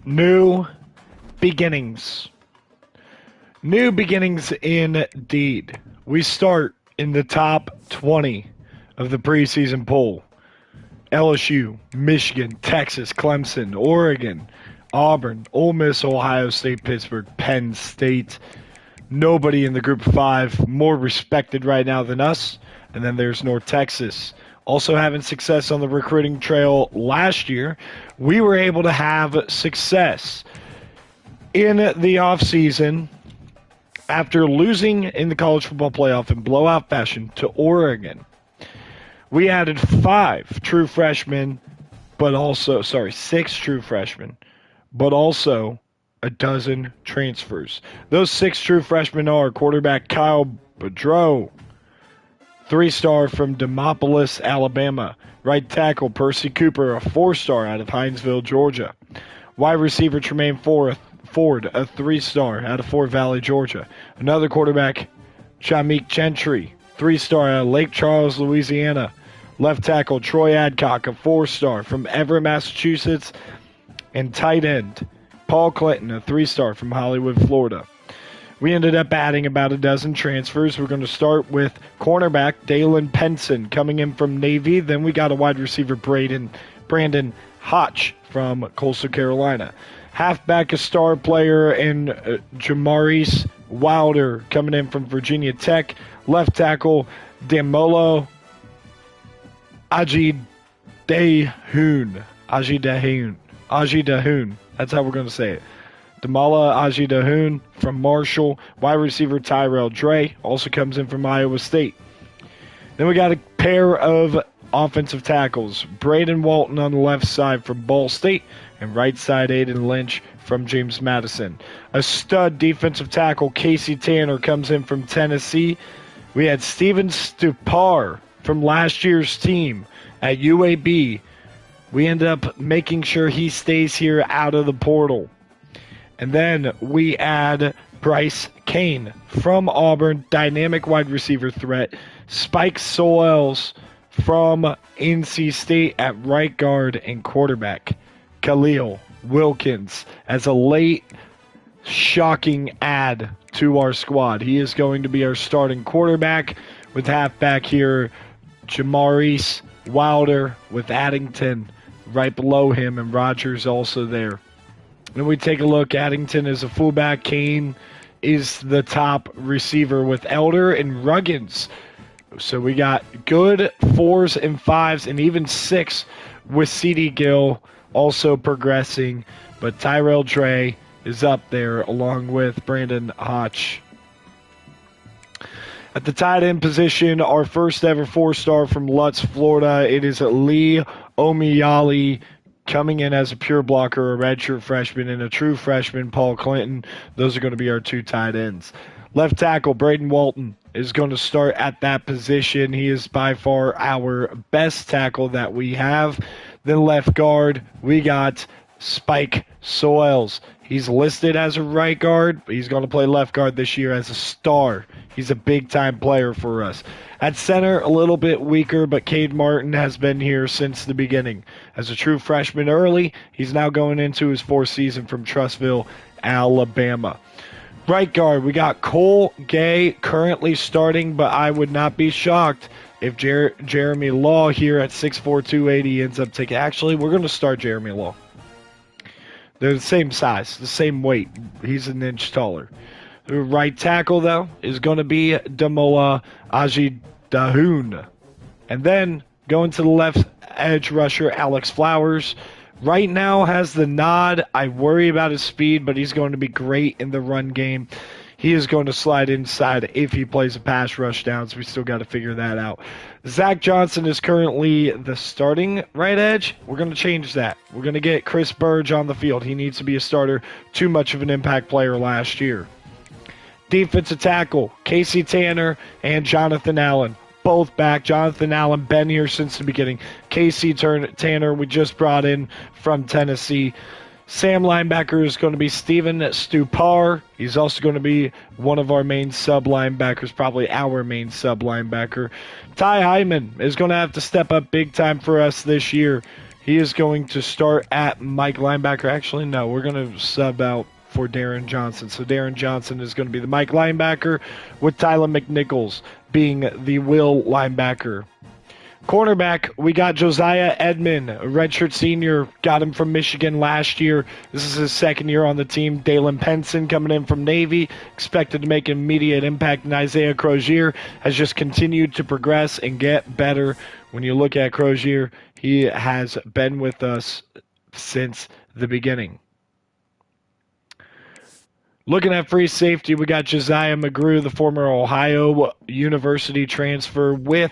New beginnings. New beginnings indeed. We start in the top 20 of the preseason poll. LSU, Michigan, Texas, Clemson, Oregon, Auburn, Ole Miss, Ohio State, Pittsburgh, Penn State. Nobody in the group of five more respected right now than us. And then there's North Texas. Also having success on the recruiting trail last year, we were able to have success in the offseason after losing in the college football playoff in blowout fashion to Oregon. We added six true freshmen, but also a dozen transfers. Those 6 true freshmen are quarterback Kyle Boudreaux, 3-star from Demopolis, Alabama. Right tackle Percy Cooper, a 4-star out of Hinesville, Georgia. Wide receiver Tremaine Ford, a 3-star out of Fort Valley, Georgia. Another quarterback, Jamik Gentry, 3-star out of Lake Charles, Louisiana. Left tackle Troy Adcock, a 4-star from Everett, Massachusetts. And tight end Paul Clinton, a 3-star from Hollywood, Florida. We ended up adding about a dozen transfers. We're going to start with cornerback Dalen Penson coming in from Navy. Then we got a wide receiver Brandon Hotch from Coastal Carolina. Halfback, a star player in Jamaris Wilder coming in from Virginia Tech. Left tackle Damolo Aji Dahun. That's how we're going to say it. Damala Aji from Marshall. Wide receiver Tyrell Dre also comes in from Iowa State. Then we got a pair of offensive tackles. Braden Walton on the left side from Ball State, and right side Aiden Lynch from James Madison. A stud defensive tackle, Casey Tanner, comes in from Tennessee. We had Steven Stupar from last year's team at UAB. We ended up making sure he stays here out of the portal. And then we add Bryce Kane from Auburn, dynamic wide receiver threat. Spike Soels from NC State at right guard, and quarterback Khalil Wilkins as a late shocking add to our squad. He is going to be our starting quarterback, with halfback here Jamaris Wilder with Addington right below him, and Rogers also there. Then we take a look. Addington is a fullback. Kane is the top receiver with Elder and Ruggins. So we got good 4s and 5s and even 6 with C.D. Gill also progressing. But Tyrell Dre is up there along with Brandon Hotch. At the tight end position, our first ever 4-star from Lutz, Florida. It is Lee Omiyali, coming in as a pure blocker, a redshirt freshman, and a true freshman, Paul Clinton. Those are going to be our 2 tight ends. Left tackle, Braden Walton, is going to start at that position. He is by far our best tackle that we have. Then left guard, we got Spike Soels. He's listed as a right guard, but he's going to play left guard this year as a star. He's a big-time player for us. At center, a little bit weaker, but Cade Martin has been here since the beginning. As a true freshman early, he's now going into his 4th season from Trussville, Alabama. Right guard, we got Cole Gay currently starting, but I would not be shocked if Jeremy Law here at 6'4", 280 ends up taking. Actually, we're going to start Jeremy Law. They're the same size, the same weight. He's an inch taller. The right tackle, though, is going to be Damola Ajidahun. And then going to the left edge rusher, Alex Flowers. Right now has the nod. I worry about his speed, but he's going to be great in the run game. He is going to slide inside if he plays a pass rush down, so we still got to figure that out. Zach Johnson is currently the starting right edge. We're going to change that. We're going to get Chris Burge on the field. He needs to be a starter. Too much of an impact player last year. Defensive tackle, Casey Tanner and Jonathan Allen. Both back. Jonathan Allen been here since the beginning. Casey Tanner we just brought in from Tennessee. Sam linebacker is going to be Steven Stupar. He's also going to be one of our main sub-linebackers, probably our main sub-linebacker. Ty Hyman is going to have to step up big time for us this year. He is going to start at Mike linebacker. Actually, no, we're going to sub out for Darren Johnson. So Darren Johnson is going to be the Mike linebacker, with Tyler McNichols being the Will linebacker. Cornerback, we got Josiah Edmond, a redshirt senior, got him from Michigan last year. This is his second year on the team. Dalen Penson coming in from Navy, expected to make an immediate impact. And Isaiah Crozier has just continued to progress and get better. When you look at Crozier, he has been with us since the beginning. Looking at free safety, we got Josiah McGrew, the former Ohio University transfer, with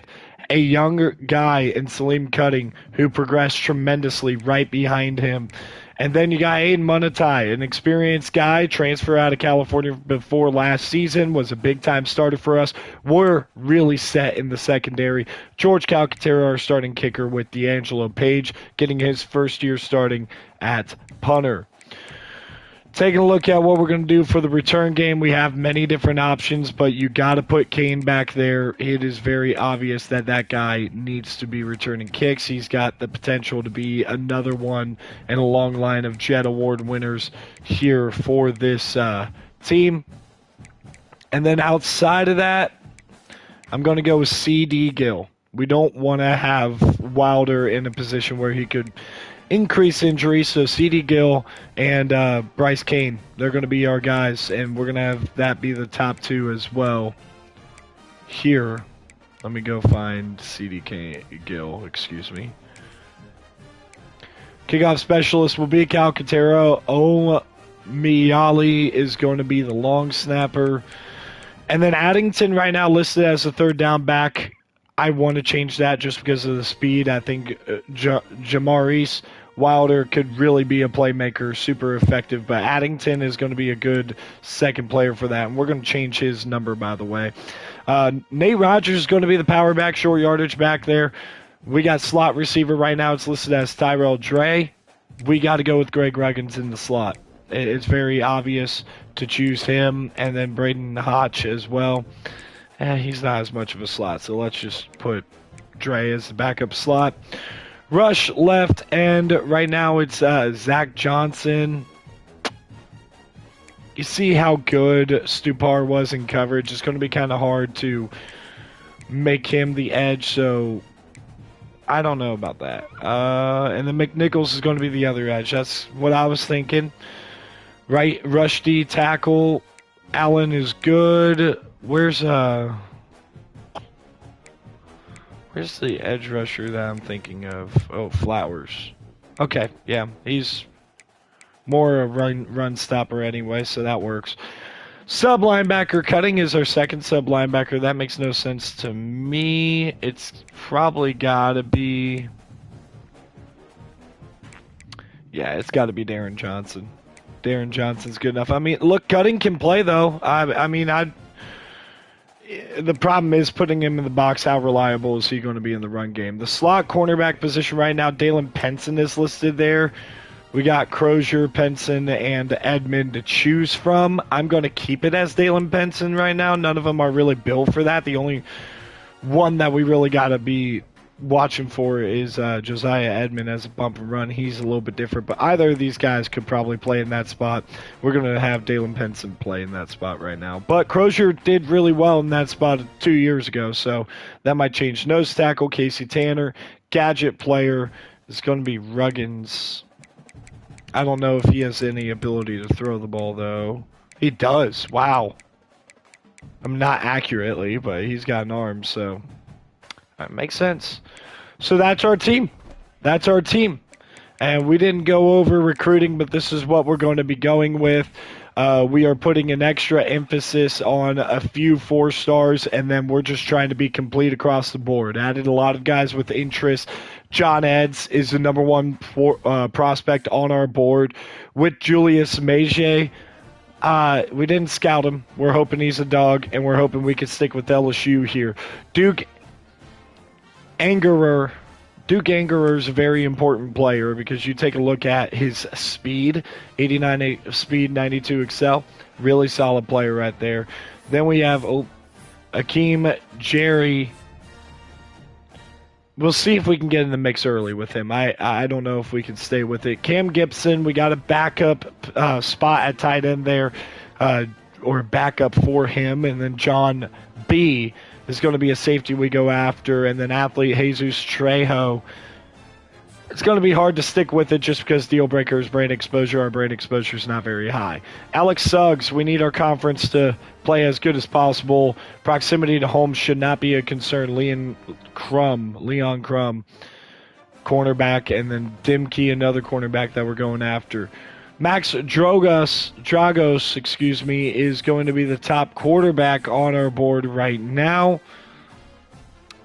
a younger guy in Salim Cutting who progressed tremendously right behind him. And then you got Aiden Munatai, an experienced guy, transfer out of California before last season, was a big-time starter for us. We're really set in the secondary. George Calcaterra, our starting kicker, with D'Angelo Page, getting his first year starting at punter. Taking a look at what we're going to do for the return game, we have many different options, but you got to put Kane back there. It is very obvious that that guy needs to be returning kicks. He's got the potential to be another one in a long line of Jet Award winners here for this team. And then outside of that, I'm going to go with C.D. Gill. We don't want to have Wilder in a position where he could increase injuries, so C.D. Gill and Bryce Kane, they're going to be our guys, and we're going to have that be the top two as well. Here, let me go find C.D. Gill, excuse me. Kickoff specialist will be Calcaterra. O'Malley is going to be the long snapper. And then Addington right now listed as a third down back. I want to change that just because of the speed. I think Jamaris Wilder could really be a playmaker, super effective, but Addington is going to be a good second player for that, and we're going to change his number, by the way. Nate Rogers is going to be the power back, short yardage back there. We got slot receiver right now. It's listed as Tyrell Dre. We got to go with Greg Ruggins in the slot. It's very obvious to choose him, and then Braden Hotch as well. He's not as much of a slot, so let's just put Dre as the backup slot. Rush left, and right now it's Zach Johnson. You see how good Stupar was in coverage. It's going to be kind of hard to make him the edge, so I don't know about that. And then McNichols is going to be the other edge. That's what I was thinking. Right, rush D tackle. Allen is good. Where's the edge rusher that I'm thinking of? Oh, Flowers. Okay, yeah, he's more a run stopper anyway, so that works. Sub linebacker Cutting is our second sub linebacker. That makes no sense to me. It's probably got to be, yeah, it's got to be Darren Johnson. Darren Johnson's good enough. I mean, look, Cutting can play though. The problem is putting him in the box. How reliable is he going to be in the run game? The slot cornerback position right now, Dalen Penson is listed there. We got Crozier, Penson, and Edmond to choose from. I'm going to keep it as Dalen Penson right now. None of them are really built for that. The only one that we really got to be watching for is Josiah Edmond as a bump and run. He's a little bit different, but either of these guys could probably play in that spot. We're going to have Dalen Penson play in that spot right now. But Crozier did really well in that spot 2 years ago, so that might change. Nose tackle, Casey Tanner. Gadget player is going to be Ruggins. I don't know if he has any ability to throw the ball, though. He does. Wow. I'm not accurately, but he's got an arm, so that makes sense. So that's our team. That's our team. And we didn't go over recruiting, but this is what we're going to be going with. We are putting an extra emphasis on a few 4 stars, and then we're just trying to be complete across the board. Added a lot of guys with interest. John Eds is the number 1 prospect on our board. With Julius Meje, we didn't scout him. We're hoping he's a dog, and we're hoping we can stick with LSU here. Duke Angerer is a very important player because you take a look at his speed, 89 speed, 92 excel, really solid player right there. Then we have Akeem Jerry we'll see if we can get in the mix early with him. I don't know if we can stay with it. Cam Gibson, we got a backup spot at tight end there, or backup for him, and then John B is going to be a safety we go after, and then athlete Jesus Trejo. It's going to be hard to stick with it just because deal breaker is brain exposure. Our brain exposure is not very high. Alex Suggs, we need our conference to play as good as possible. Proximity to home should not be a concern. Leon Crum, cornerback, and then Dimkey, another cornerback that we're going after. Max Dragos, is going to be the top quarterback on our board right now.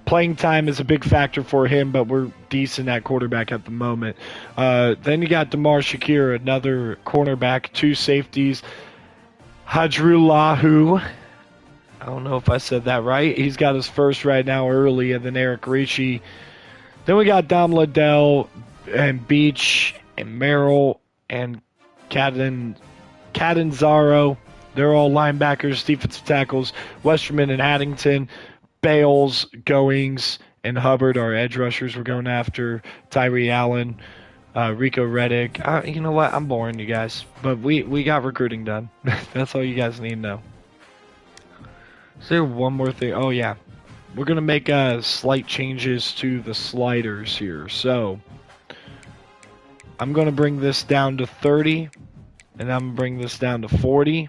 Playing time is a big factor for him, but we're decent at quarterback at the moment. Then you got DeMar Shakir, another cornerback, 2 safeties. Hadrulahu, I don't know if I said that right. He's got his first right now early, and then Eric Ricci. Then we got Dom Liddell and Beach and Merrill and Catanzaro. They're all linebackers, defensive tackles. Westerman and Addington. Bales, Goings, and Hubbard, our edge rushers, we're going after. Tyree Allen, Rico Reddick. You know what? I'm boring you guys. But we got recruiting done. That's all you guys need to know. Is there one more thing? Oh, yeah. We're going to make slight changes to the sliders here. So, I'm going to bring this down to 30. And I'm going to bring this down to 40.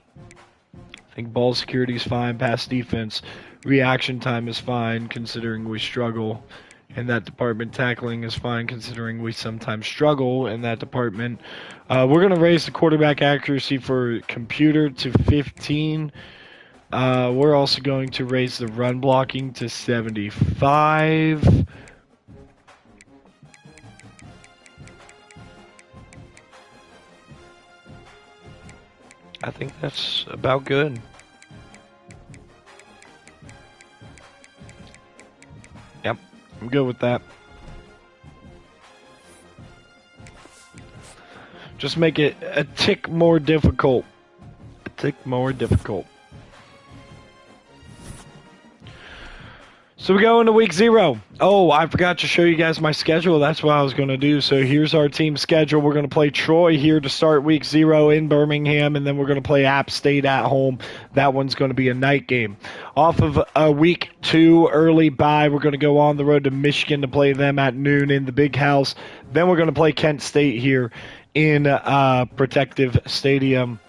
I think ball security is fine. Pass defense. Reaction time is fine, considering we struggle in that department. Tackling is fine, considering we sometimes struggle in that department. We're going to raise the quarterback accuracy for computer to 15. We're also going to raise the run blocking to 75. I think that's about good. Yep, I'm good with that. Just make it a tick more difficult. A tick more difficult. So we go into week 0. Oh, I forgot to show you guys my schedule. That's what I was going to do. So here's our team schedule. We're going to play Troy here to start week 0 in Birmingham, and then we're going to play App State at home. That one's going to be a night game. Off of week 2 early bye, we're going to go on the road to Michigan to play them at noon in the Big House. Then we're going to play Kent State here in Protective Stadium.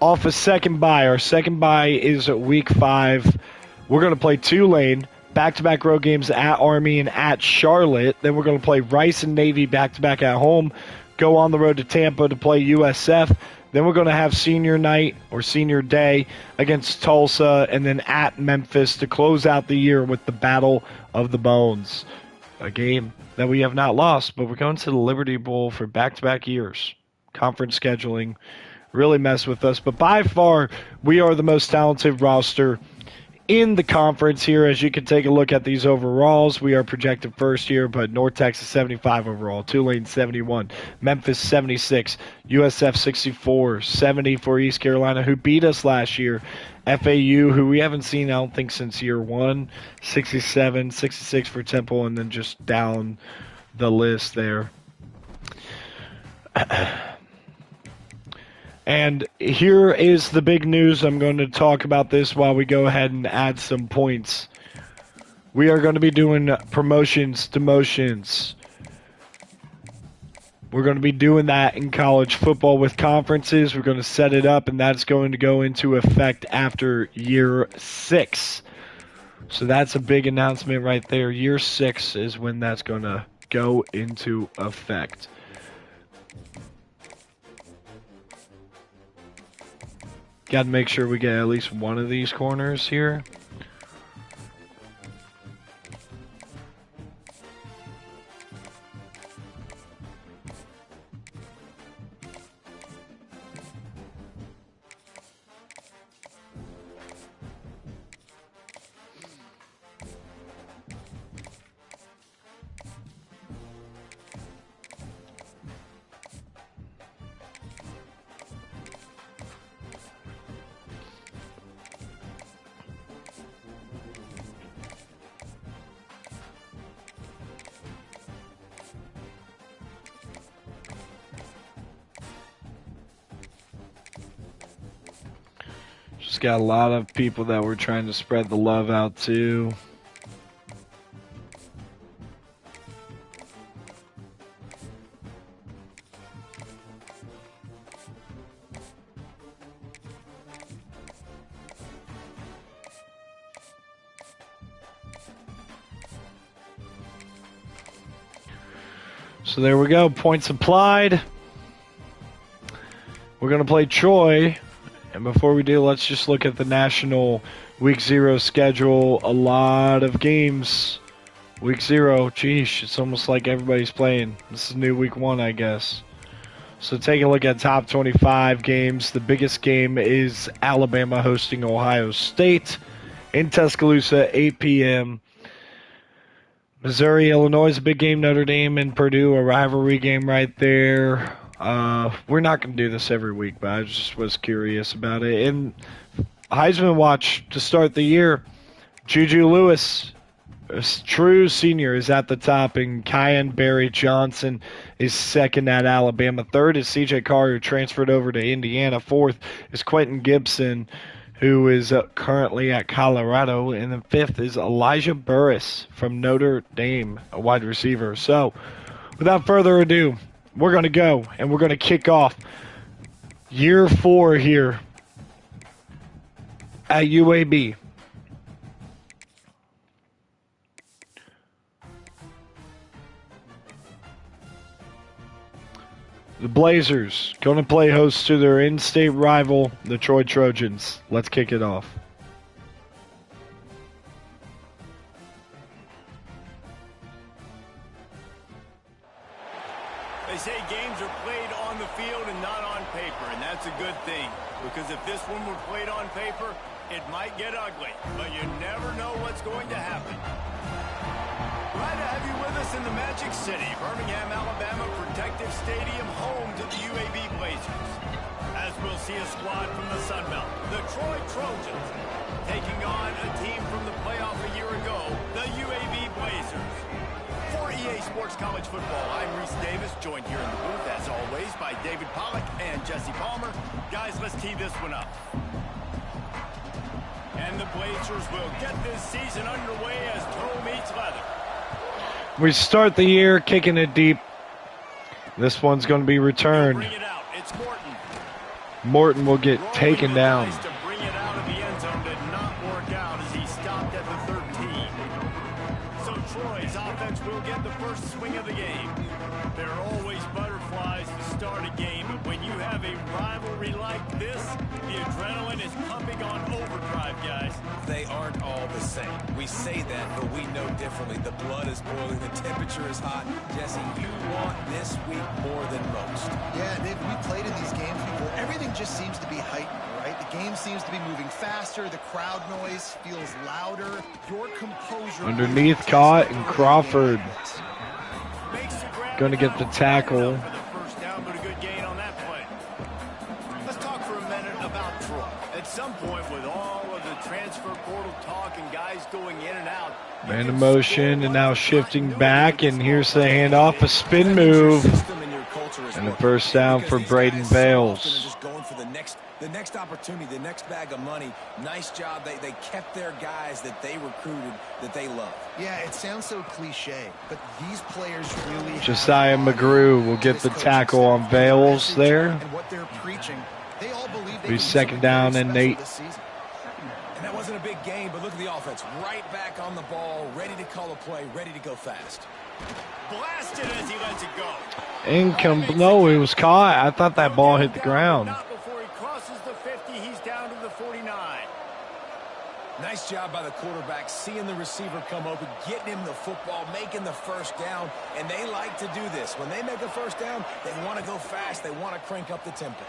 Off of second bye, our second bye is week 5. We're going to play Tulane, back-to-back road games at Army and at Charlotte. Then we're going to play Rice and Navy back-to-back at home, go on the road to Tampa to play USF. Then we're going to have senior night or senior day against Tulsa, and then at Memphis to close out the year with the Battle of the Bones, a game that we have not lost, but we're going to the Liberty Bowl for back-to-back years. Conference scheduling really messed with us, but by far we are the most talented roster in the conference here. As you can take a look at these overalls, we are projected first here, but North Texas 75 overall, Tulane 71, Memphis 76, USF 64, 70 for East Carolina, who beat us last year, FAU, who we haven't seen, I don't think, since year 1, 67, 66 for Temple, and then just down the list there. And here is the big news. I'm going to talk about this while we go ahead and add some points. We are going to be doing promotions, demotions. We're going to be doing that in college football with conferences. We're going to set it up, and that's going to go into effect after year 6. So that's a big announcement right there. Year 6 is when that's going to go into effect. Got to make sure we get at least one of these corners here. Just got a lot of people that we're trying to spread the love out to. So there we go, points applied. We're going to play Troy. And before we do, let's just look at the National Week 0 schedule. A lot of games. Week 0, geesh, it's almost like everybody's playing. This is new Week 1, I guess. So take a look at top 25 games. The biggest game is Alabama hosting Ohio State in Tuscaloosa, 8 p.m. Missouri, Illinois is a big game. Notre Dame and Purdue, a rivalry game right there. We're not going to do this every week, but I just was curious about it. And Heisman watch to start the year. Juju Lewis, a true senior, is at the top, and Kyan Barry Johnson is second at Alabama. Third is C.J. Carr, who transferred over to Indiana. Fourth is Quentin Gibson, who is currently at Colorado. And then fifth is Elijah Burris from Notre Dame, a wide receiver. So, without further ado, we're going to go, and we're going to kick off year 4 here at UAB. The Blazers going to play host to their in-state rival, the Troy Trojans. Let's kick it off. They say games are played on the field and not on paper, and that's a good thing. Because if this one were played on paper, it might get ugly. But you never know what's going to happen. Glad to have you with us in the Magic City, Birmingham, Alabama Protective Stadium, home to the UAB Blazers. As we'll see a squad from the Sun Belt, the Troy Trojans, taking on a team from the playoff a year ago, the UAB Blazers. For EA Sports College Football, I'm Reese Davis, joined here in the booth, as always, by David Pollack and Jesse Palmer. Guys, let's tee this one up. And the Blazers will get this season underway as toe meets leather. We start the year kicking it deep. This one's going to be returned. Bring it out. It's Morton. Morton will get taken down. To bring it out of the end zone did not work out as he stopped at the 13. So Troy's offense will get the first swing of the game. There are always butterflies to start a game, but when you have a rivalry like this, the adrenaline is pumping on overdrive, guys. They aren't all the same. We say that, but we know differently. The blood is boiling, the temperature is hot. Jesse, you want this week more than most. Yeah, Dave, we played in these games before. Everything just seems to be heightened, right? The game seems to be moving faster. The crowd noise feels louder. Your composure... Underneath caught, and Crawford going to get the tackle. Let's talk for a minute about Troy. At some point, with all of the transfer portal talk and guys going in and out, Man in motion and now shifting back, and here's the handoff, a spin move, and a first down for Braden Bales. The next opportunity, the next bag of money. Nice job. They kept their guys that they recruited, that they love. Yeah, it sounds so cliche, but these players really... Josiah McGrew will get the tackle on Bales there. And what they're preaching, they all believe they Be second down and 8. And that wasn't a big game, but look at the offense. Right back on the ball, ready to call a play, ready to go fast. Blasted as he lets it go. No, it was caught. I thought that ball hit the ground. Not before he crosses the 50. He's down to the 49. Nice job by the quarterback, seeing the receiver come open, getting him the football, making the first down, and they like to do this. When they make a first down, they want to go fast. They want to crank up the tempo.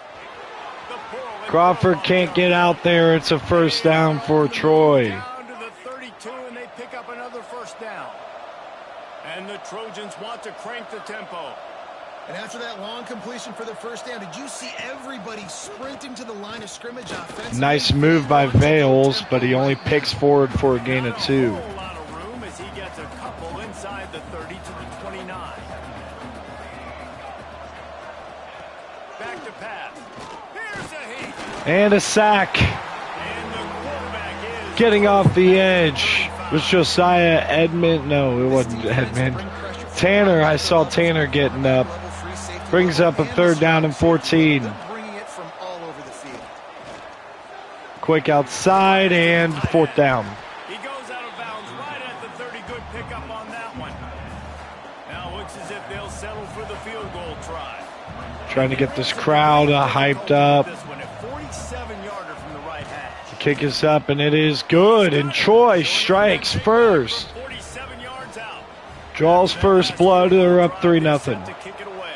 Crawford can't get out there. It's a first down for Troy. Down to the 32, and they pick up another first down. And the Trojans want to crank the tempo. And after that long completion for the first down, did you see everybody sprinting to the line of scrimmage offensively? Nice move by Vales, but he only picks forward for a gain of 2. A whole lot of room as he gets a couple inside the 30 to the 29. Back to pass. Here's a heat. And a sack. And Getting off the edge was Josiah Edmond. No, it wasn't Edmond. Tanner, I saw Tanner getting up. Brings up a 3rd down and 14. Quick outside and 4th down. He goes out of bounds right at the 30. Good pickup on that one. Now looks as if they'll settle for the field goal try. Trying to get this crowd hyped up. This one at 47-yarder from the right hash. The kick is up and it is good. And Troy strikes first. 47 yards out. Draws first blood. They're up 3-0. To kick it away.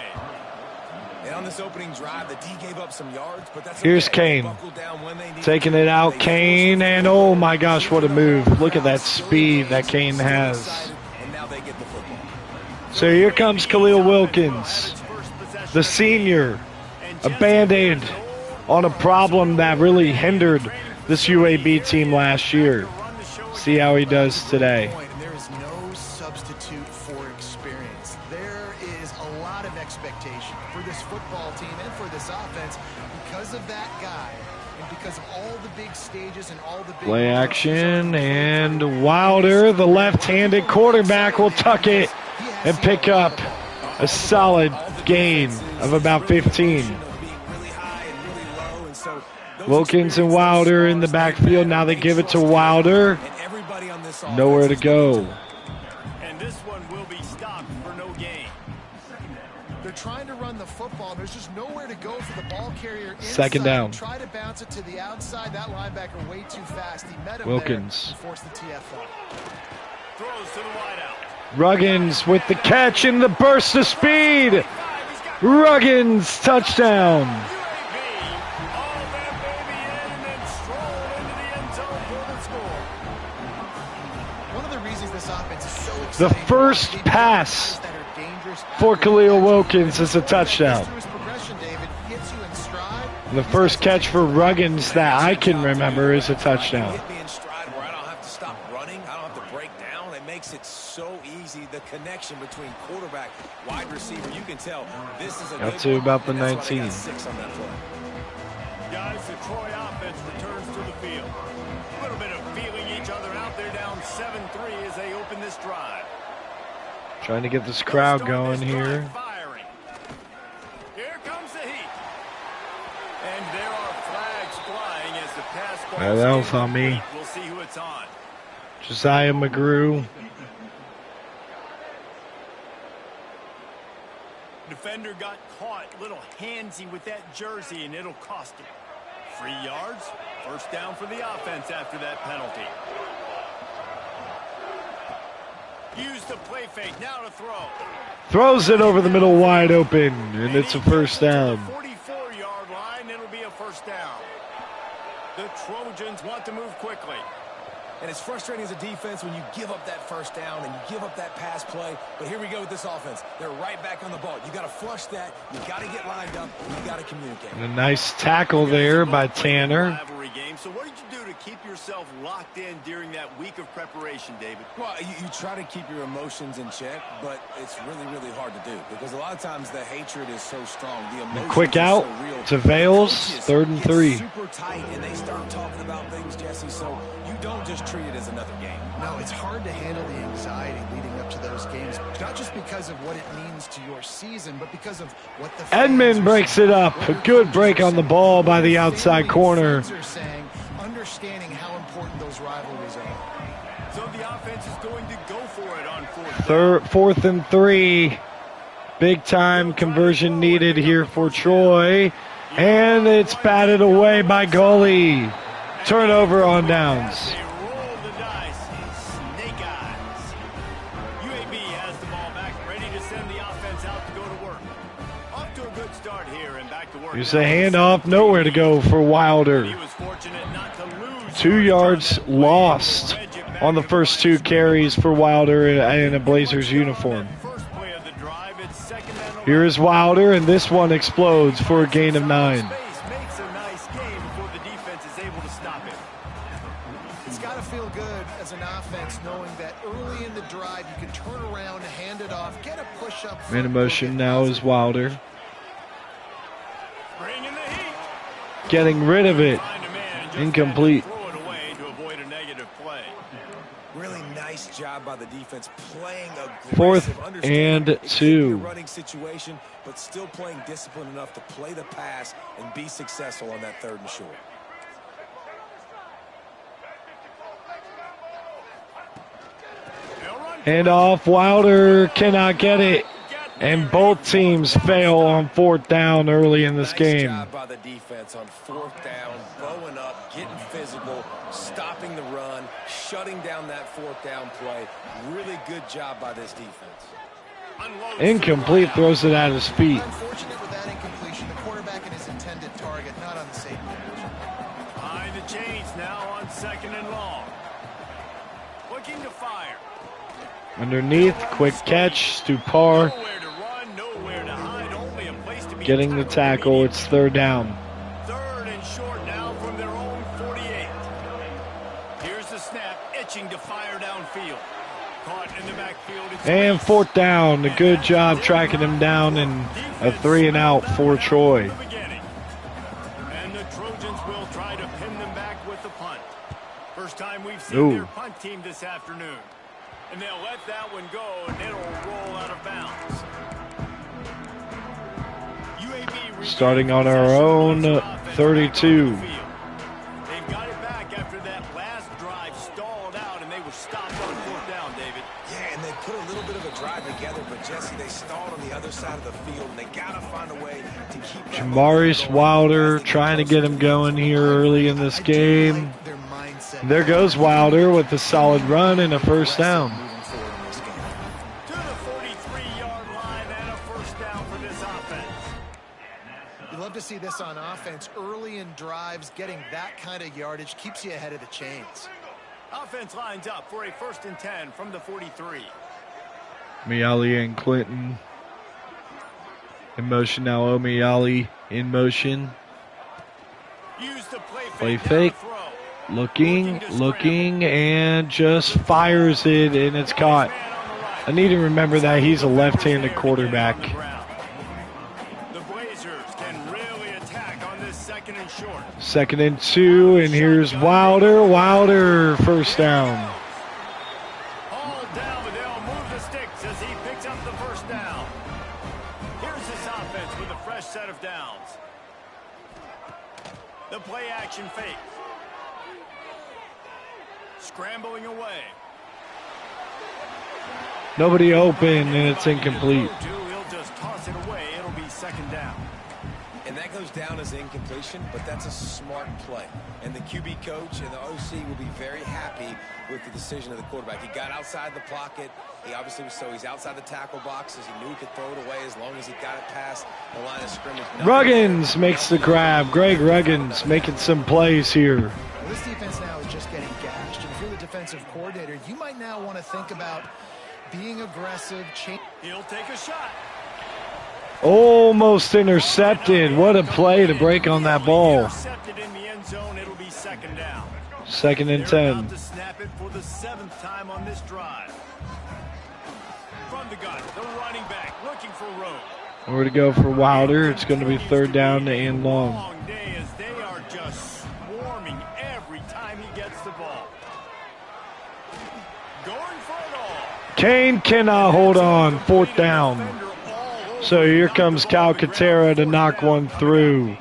And on this opening drive, the D gave up some yards, but that's Here's okay. Kane. Buckled down when they needed Taking to. it out, They Kane, and oh my gosh, what a move. Look at that speed that Kane has. And now they get the football. So here comes Khalil Wilkins, the senior, a Band-Aid on a problem that really hindered this UAB team last year. See how he does today. And there is no substitute for experience. There is a lot of expectation for this football team and for this offense because of that guy and because of all the big stages and all the big Play action, and Wilder, the left-handed quarterback, will tuck it and pick up a solid gain of about 15. Wilkins and Wilder in the backfield. Now they give it to Wilder. Nowhere to go. And this one will be stopped for no gain. They're trying to run the football. There's just nowhere to go for the ball carrier inside. 2nd down. Try to bounce it to the outside. That linebacker way too fast. He met him Wilkins. there and forced the TFL. Throws to the wideout. Ruggins with the catch and the burst of speed. Ruggins, touchdown. All that baby in and then stroll into the end zone for the score. One of the reasons this offense is so The exciting first pass for Khalil Wilkins is a touchdown. The first catch for Ruggins that I can remember is a touchdown. Get me in stride where I don't have to stop running. I don't have to break down. It makes it so easy. The connection between quarterback, wide receiver. You can tell this is a Got good to one, about the and that's why they 19. got 6 on that play. Guys, the Troy offense returns to the field. A little bit of feeling each other out there, down 7-3 as they open this drive. Trying to get this crowd going here. Firing. Here comes the heat. And there are flags flying as the pass ball. That was on me. We'll see who it's on. Josiah McGrew. Defender got caught, little handsy with that jersey, and it'll cost him. 3 yards, 1st down for the offense after that penalty. Use the play fake, now to throw. Throws it over the middle wide open, and it's a 1st down. 44-yard line, it'll be a 1st down. The Trojans want to move quickly. And it's frustrating as a defense when you give up that 1st down and you give up that pass play. But here we go with this offense. They're right back on the ball. You got to flush that. You got to get lined up. You got to communicate. And a nice tackle there by Tanner. Rivalry game. So what did you do to keep yourself locked in during that week of preparation, David? Well, you try to keep your emotions in check, but it's really, really hard to do because a lot of times the hatred is so strong. The emotions Quick are out so real. to Vales, Coaches 3rd and get 3. Super tight, and they start talking about things, Jesse. So you don't just treat it as another game. No, it's hard to handle the anxiety leading up to those games, not just because of what it means to your season, but because of what the fans Edmond are breaks saying. it up. A good break on the ball by the outside corner. Fans are saying, understanding how important those rivalries are. So the offense is going to go for it on 4th. 4th and 3. Big time conversion needed here for Troy. And it's batted away by Gully. Turnover on downs. They roll the dice. Snake eyes. UAB has the ball back, ready to send the offense out to go to work. Off to a good start here and back to work. Here's a handoff. Nowhere to go for Wilder. He was fortunate not to lose. 2 yards lost on the first 2 carries for Wilder in a Blazers uniform. First play of the drive, it's 2nd and Here is Wilder, and this one explodes for a gain of 9. Space makes a nice game before the defense is able to stop it. It's got to feel good as an offense knowing that early in the drive you can turn around, hand it off, get a push-up. Man in motion now is Wilder. Bringing the heat. Getting rid of it. Find a man and just Incomplete. throw it away to avoid a negative. Nice job by the defense playing Fourth aggressive. and It could be a 2. running situation, but still playing disciplined enough to play the pass and be successful on that 3rd and short. Hand off. Wilder cannot get it. And both teams fail on 4th down early in this game. Nice job by the defense on 4th down, bowing up, getting physical, stopping the run, shutting down that 4th down play. Really good job by this defense. Incomplete, throws it at his feet. Unfortunate with that incompletion. The quarterback and his intended target, not on the safety pitch. Behind the chains now on 2nd and long. Looking to fire. Underneath, quick catch, Stupar Nowhere to run, nowhere to hide, only a place to be getting the tackled tackle. It's 3rd down. 3rd and short now from their own 48. Here's the snap, itching to fire downfield. Caught in the backfield. And 4th down. A good job tracking him down, and a 3 and out for Troy. And the Trojans will try to pin them back with the punt. First time we've seen their punt team this afternoon. And they'll let that one go, and it'll roll out of bounds. Starting on our own 32. They've got it back after that last drive stalled out, and they were stopped on 4th down, David. Yeah, and they put a little bit of a drive together, but Jesse, they stalled on the other side of the field, and they got to find a way to keep Jamarius Wilder trying to get him going here early in this game. There goes Wilder with a solid run and a 1st down. To the 43-yard line and a 1st down for this offense. You love to see this on offense. Early in drives, getting that kind of yardage keeps you ahead of the chains. Offense lines up for a 1st and 10 from the 43. Miali and Clinton in motion now. O'Miali in motion. Use the Play fake. Looking, and just fires it, and it's caught. I need to remember that he's a left-handed quarterback. The Blazers can really attack on this 2nd and short. 2nd and 2, and here's Wilder. Wilder, 1st down. All down, but they'll move the sticks as he picks up the 1st down. Here's this offense with a fresh set of downs. The play action fake. Scrambling away. Nobody open, and it's incomplete. He'll just toss it away. It'll be 2nd down. And that goes down as incompletion, but that's a smart play. And the QB coach and the OC will be very happy with the decision of the quarterback. He got outside the pocket. He obviously was he's outside the tackle boxes. He knew he could throw it away as long as he got it past the line of scrimmage. Ruggins makes the grab. Greg Ruggins making some plays here. Well, this defense now is just getting gashed. And if you're the defensive coordinator, you might now want to think about being aggressive. He'll take a shot. Almost intercepted. What a play to break on that ball. Intercepted in the end zone. It'll be 2nd down. 2nd and 10. They're about to snap it for the 7th time on this drive. From the gun, the running back looking for room. Where to go for Wilder? It's going to be 3rd down and long. Long day as they are just swarming every time he gets the ball. Going for it all. Kane cannot hold on. 4th down. So here comes Calcaterra to knock one through.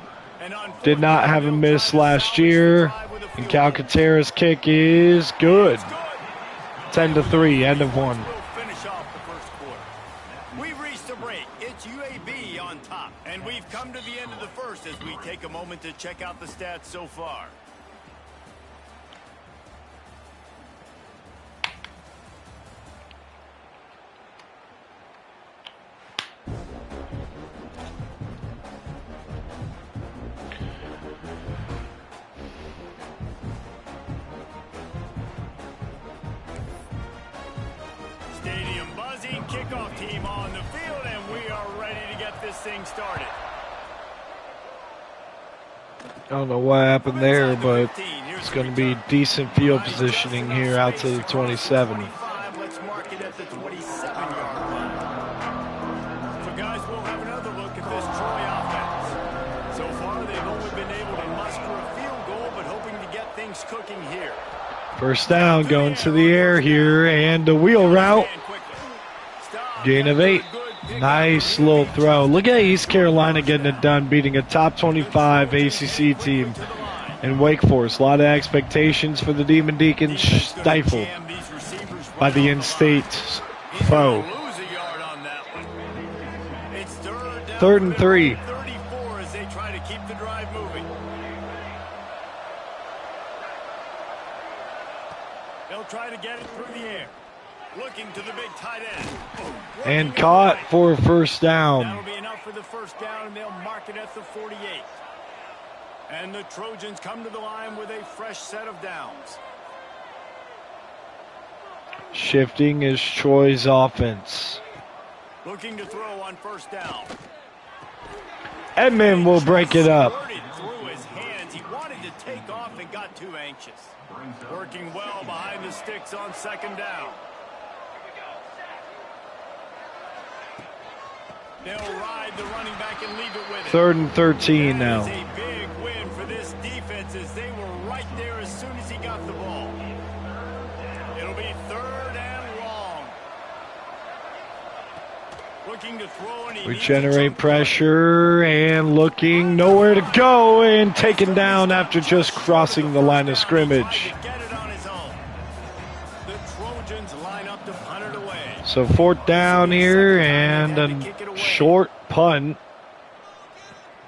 Did not have a miss last year. And Calcaterra's kick is good. 10-3, end of 1. Finish off the 1st quarter. We've reached a break. It's UAB on top. And we've come to the end of the 1st as we take a moment to check out the stats so far. Stadium buzzing, kickoff team on the field, and we are ready to get this thing started. I don't know what happened there, but it's going to be decent field positioning here out to the 27. Let's mark it at the 27-yard line. So, guys, we'll have another look at this Troy offense. So far, they've only been able to muster a field goal, but hoping to get things cooking here. First down, going to the air here, and a wheel route. Gain of 8. Nice little throw. Look at East Carolina getting it done, beating a top 25 ACC team in Wake Forest. A lot of expectations for the Demon Deacons, stifled by the in-state foe. 3rd and 3. 34 as they try to keep the drive moving. They'll try to get it through the air. Looking to the big tight end. And caught for a first down. That'll be enough for the first down, and they'll mark it at the 48. And the Trojans come to the line with a fresh set of downs. Shifting is Troy's offense. Looking to throw on first down. Edmond will break it up. Through his hands. He wanted to take off and got too anxious. Working well behind the sticks on second down. They'll ride the running back and leave it with it. 3rd and 13 now. That is a big win for this defense as they were right there as soon as he got the ball. It'll be 3rd and long. Looking to throw, and We generate pressure and looking nowhere to go and taken down after just crossing the line of scrimmage. Get it on his own. The Trojans line up to punt it away. So 4th down here and a short punt.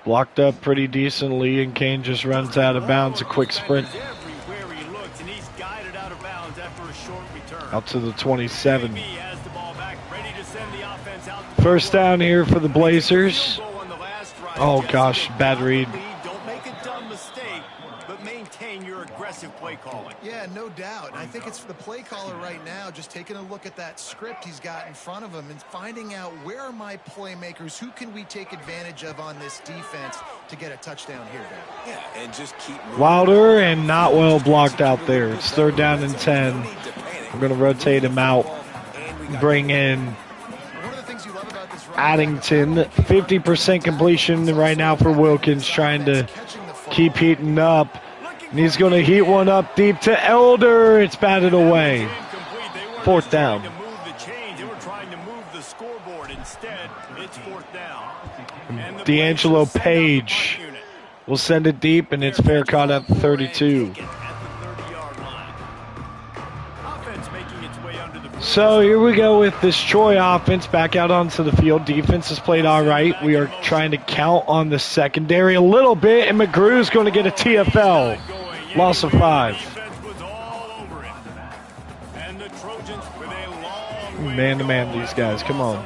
Blocked up pretty decently, and Kane just runs out of bounds. A quick sprint Everywhere he looks, and he's guided out of bounds after a short return. out to the 27. He has the ball back, ready to send the offense out. First down here for the Blazers. Oh gosh, bad read. Don't make a dumb mistake, but maintain your aggressive play calling. Yeah, no doubt. I think it's the play caller right now just taking a look at that script he's got in front of him and finding out where are my playmakers, who can we take advantage of on this defense to get a touchdown here. Yeah, and just keep moving. Wilder and not well blocked out there. It's 3rd down and 10. I'm going to rotate him out. Bring in One of the things you love about this Addington. 50% completion right now for Wilkins, trying to keep heating up. And he's going to heat one up deep to Elder. It's batted away. 4th down. They were trying to move the scoreboard. Instead, it's 4th down. And the D'Angelo Blazers send out the Page punt unit. will send it deep, and it's fair caught at the 32. So here we go with this Troy offense back out onto the field. Defense has played all right. We are trying to count on the secondary a little bit, and McGrew's going to get a TFL. Loss of 5. Man-to-man, these guys. Come on.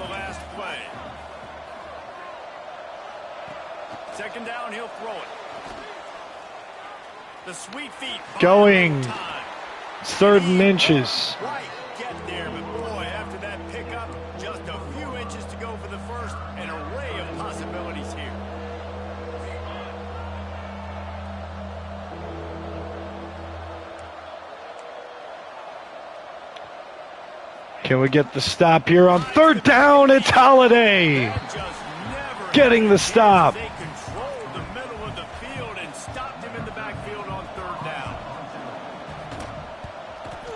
Second down, he'll throw it. The sweet feet. Going. It's 3rd and inches. Right, get there, but boy, after that pickup, just a few inches to go for the first. An array of possibilities here. Can we get the stop here on 3rd down? It's Holiday getting the stop. They controlled the middle of the field and stopped him in the backfield on 3rd down.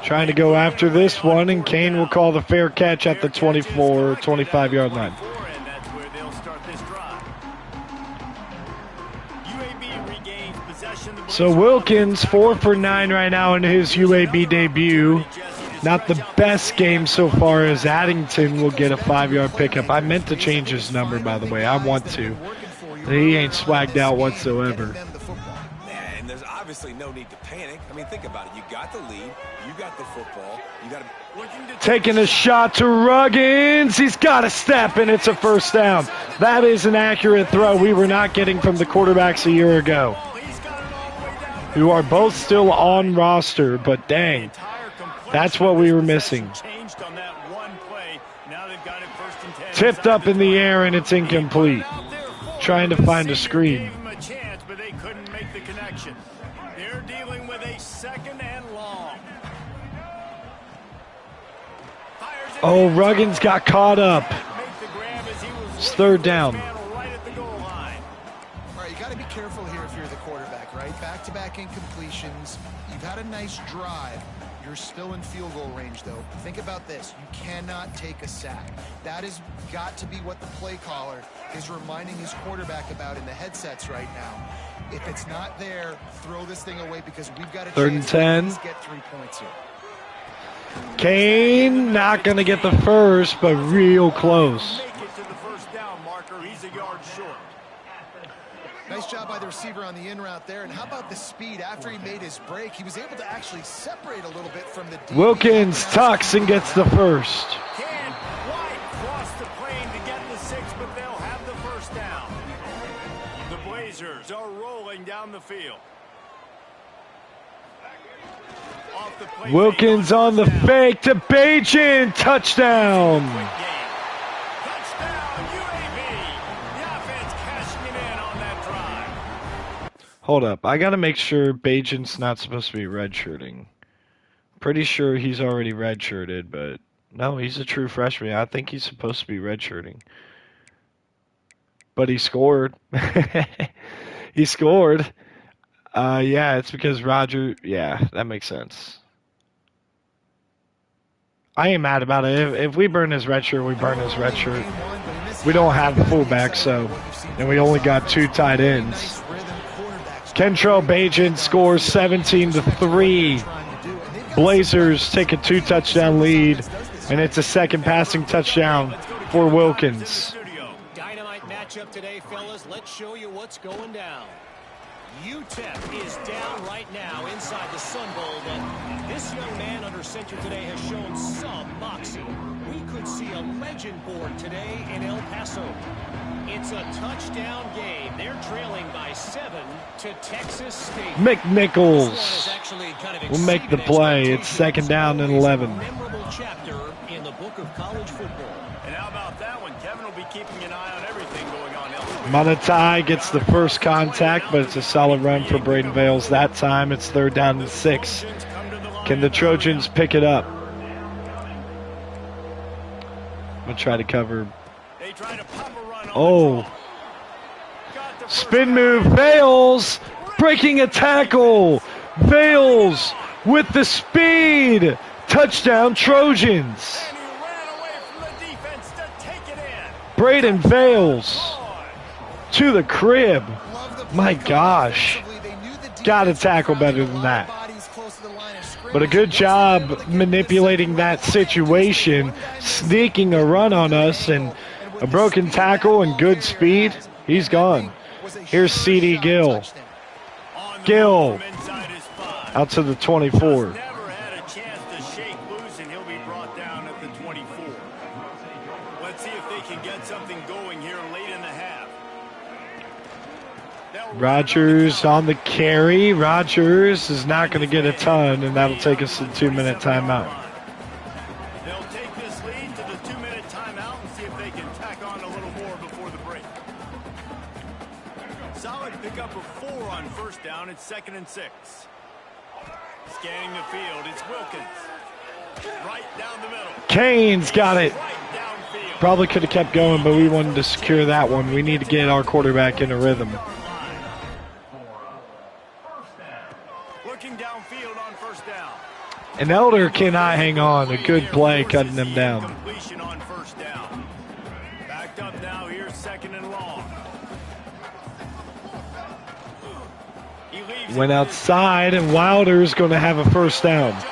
Trying to go after this one, and Kane will call the fair catch at the 24, 25-yard line. And that's where they'll start this drive. UAB regains possession. So Wilkins, 4 for 9 right now in his UAB debut. Not the best game so far, as Addington will get a 5-yard pickup. I meant to change his number, by the way. I want to. He ain't swagged out whatsoever. And there's obviously no need to panic. I mean, think about it. You got the lead. You got the football. You got to... Taking a shot to Ruggins. He's got a step, and it's a first down. That is an accurate throw we were not getting from the quarterbacks a year ago, who are both still on roster, but dang. That's what we were missing. Tipped up in the air, and it's incomplete. Trying to find a screen. They're dealing with a 2nd and long. Oh, Ruggins got caught up. It's 3rd down. All right, you got to be careful here if you're the quarterback, right? Back-to-back incompletions. You've had a nice drive. You're still in field goal range, though. Think about this. You cannot take a sack. That has got to be what the play caller is reminding his quarterback about in the headsets right now. If it's not there, throw this thing away because we've got a chance to at least get 3 points here. Kane not going to get the first, but real close. Make it to the first down marker. He's a yard short. Nice job by the receiver on the in route there. And how about the speed? After he made his break, he was able to actually separate a little bit from the DB. Wilkins tucks and gets the first. Can't quite cross the plane to get the 6, but they'll have the first down. The Blazers are rolling down the field. Off the play Wilkins on the fake to Bajan. Touchdown. Touchdown, UAB. The offense cashing it in on that drive. Hold up. I got to make sure Bajan's not supposed to be redshirting. Pretty sure he's already redshirted, but no, he's a true freshman. I think he's supposed to be redshirting. But he scored. He scored. Yeah, it's because Roger... Yeah, that makes sense. I ain't mad about it. If we burn his red shirt, we burn his red shirt. We don't have a fullback, so... And we only got 2 tight ends. Kentrell Bajan scores 17-3. Blazers take a 2-touchdown lead, and it's a second passing touchdown for Wilkins. Dynamite matchup today, fellas. Let's show you what's going down. UTEP is down right now inside the Sun Bowl, but this young man under center today has shown some moxie. We could see a legend born today in El Paso. It's a touchdown game. They're trailing by 7 to Texas State. McNichols will make the play. It's second down and 11. Memorable chapter in the book of college football. And how about that one? Kevin will be keeping an eye on everything going on elsewhere. Monotai gets the first contact, but it's a solid run for Braden Vales. That time it's third down and 6. Can the Trojans pick it up? I'm going to try to cover. They try to pop a run on Oh. Spin move. Vales breaking a tackle. Vales with the speed. Touchdown Trojans. And he ran away from the defense to take it in. Braden Vales to the crib. My gosh. Got to tackle better than that. But a good job manipulating that situation, sneaking a run on us, and a broken tackle and good speed. He's gone. Here's C.D. Gill. Gill out to the 24. Never had a chance to shake loose, and he'll be brought down at the 24. Let's see if they can get something going here late in the half. Rodgers on the carry. Rodgers is not going to get a ton, and that'll take us to the 2-minute timeout. They'll take this lead to the 2-minute timeout and see if they can tack on a little more before the break. Solid pickup of 4 on first down. It's 2nd and 6. Scanning the field, it's Wilkins. Right down the middle. Kane's got it. Right downfield. Probably could have kept going, but we wanted to secure that one. We need to get our quarterback in a rhythm. Looking downfield on first down. And Elder cannot hang on. A good play cutting them down. Completion on first down. Backed up now. Here's 2nd and long. He leaves Went it. outside, and Wilder's going to have a first down. Good job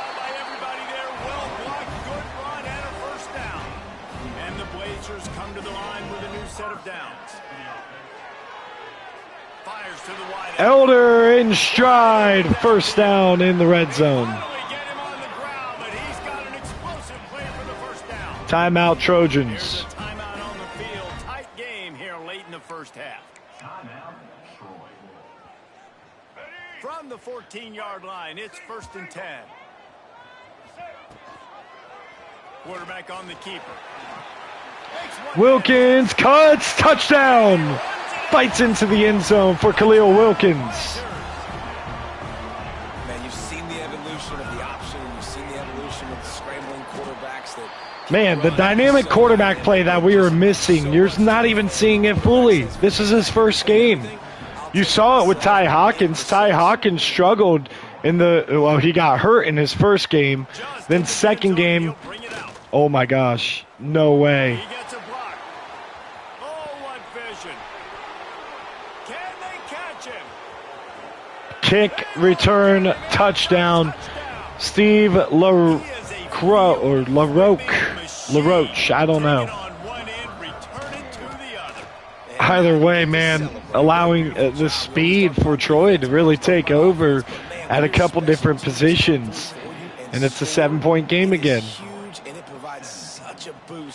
by everybody there. Well blocked. Good run and a first down. And the Blazers come to the line with a new set of downs. Fires to the wide. Elder in stride. First down in the red zone. Finally get him on the ground, but he's got an explosive play for the first down. Timeout There's Trojans. a timeout on the field. Tight game here late in the first half. From the 14-yard line, it's 1st and 10. Quarterback on the keeper. Makes one Wilkins cuts. Touchdown. Fights into the end zone for Khalil Wilkins. Man, you've seen the evolution of the option, and you've seen the evolution of the scrambling quarterbacks. That Man, the dynamic quarterback play that we were missing, you're not even seeing it fully. This is his first game. You saw it with Ty Hawkins. Ty Hawkins struggled well, he got hurt in his first game. Then second game, oh my gosh, no way. He gets a block. Oh, what vision. Can they catch him? Kick, return, touchdown. Steve LaRoche, I don't know. Either way, man, allowing the speed for Troy to really take over at a couple different positions. And it's a 7-point game again.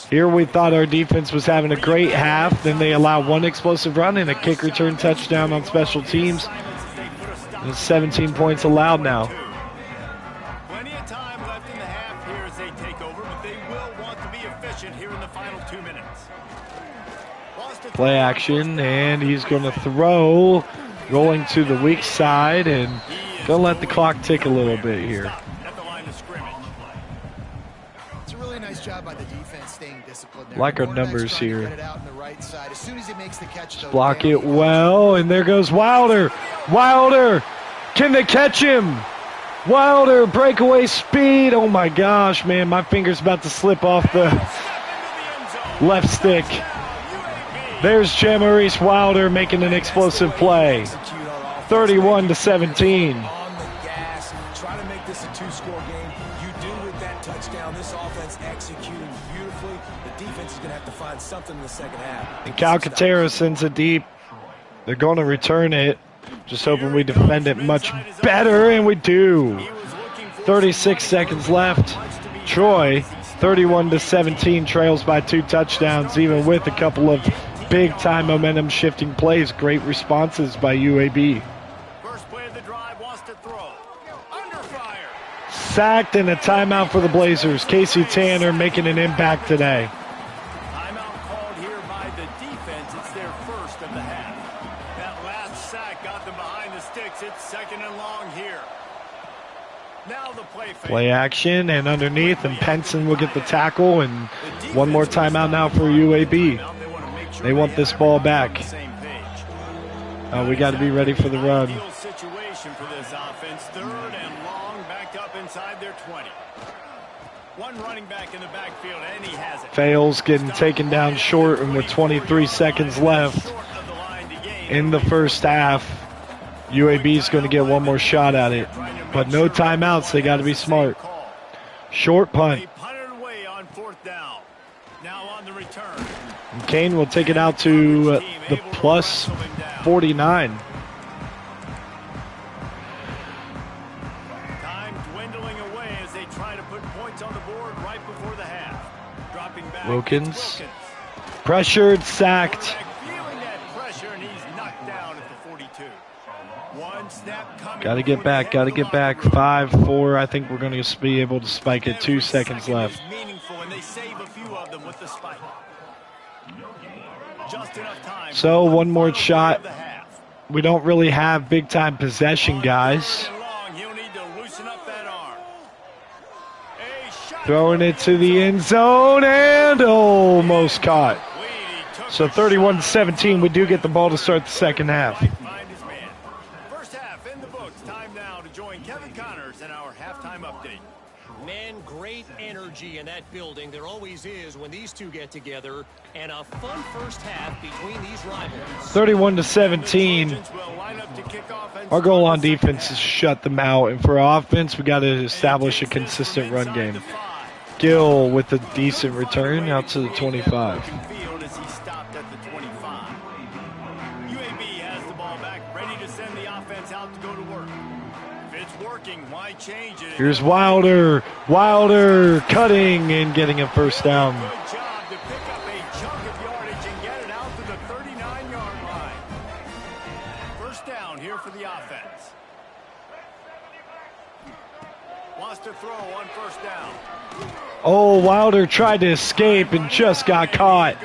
Here we thought our defense was having a great half. Then they allow one explosive run and a kick return touchdown on special teams. And it's 17 points allowed now. Plenty of time left in the half here as they take over, but they will want to be efficient here in the final 2 minutes. Play action, and he's going to throw, rolling to the weak side, and going to let the clock tick a little bit here. At the line of scrimmage. It's a really nice job by the defense staying disciplined there. Like our numbers here. Get it out on the right side. As soon as he makes the catch, though, Block it well, and there goes Wilder. Wilder, can they catch him? Wilder, breakaway speed. Oh my gosh, man, my finger's about to slip off the left stick. There's Jamarice Wilder making an explosive play. 31-17. On the gas, try to make this a 2-score game. You do with that touchdown. This offense executing beautifully. The defense is going to have to find something in the second half. And Calcaterra sends it deep. They're going to return it. Just hoping we defend it much better, and we do. 36 seconds left. Troy, 31-17, trails by 2 touchdowns, even with a couple of big-time momentum-shifting plays. Great responses by UAB. First play of the drive wants to throw. Under fire. Sacked and a timeout for the Blazers. Casey Tanner making an impact today. Timeout called here by the defense. It's their first of the half. That last sack got them behind the sticks. It's 2nd and long here. Now the play fake. Play action and underneath, and Penson will get the tackle, and one more timeout now for UAB. They want this ball back. We got to be ready for the run. Situation for this offense. 3rd and long, backed up inside their 20. One running back in the backfield, and he has it. Fails, getting taken down short, and with 23 seconds left in the first half, UAB is going to get one more shot at it. But no timeouts. They got to be smart. Short punt. Away on 4th down. Now on the return. And Kane will take it out to the plus 49. Time dwindling away as they try to put points on the board right before the half. Dropping back. Wilkins. Pressured, sacked. Feeling that pressure, and he's knocked down at the 42. One snap coming. Got to get back. Got to get back. 5-4. I think we're going to be able to spike it. 2 seconds left. Meaningful, and they save a few of them with the spike. Just enough time. So one more shot. We don't really have big-time possession, guys. Throwing it to the end zone and almost caught. So 31-17, we do get the ball to start the second half. First half in the books. Time now to join Kevin Connors in our halftime update. Man, great energy in that building. There always is when these two get together. And a fun first half between these rivals. 31-17. Our goal on defense is to shut them out. And for offense, we got to establish a consistent run game. Gill with a decent return out to the 25. Here's Wilder. Wilder cutting and getting a first down. Good job to pick up a chunk of yardage and get it out to the 39-yard line. First down here for the offense. Wants to throw on first down. Oh, Wilder tried to escape and just got caught.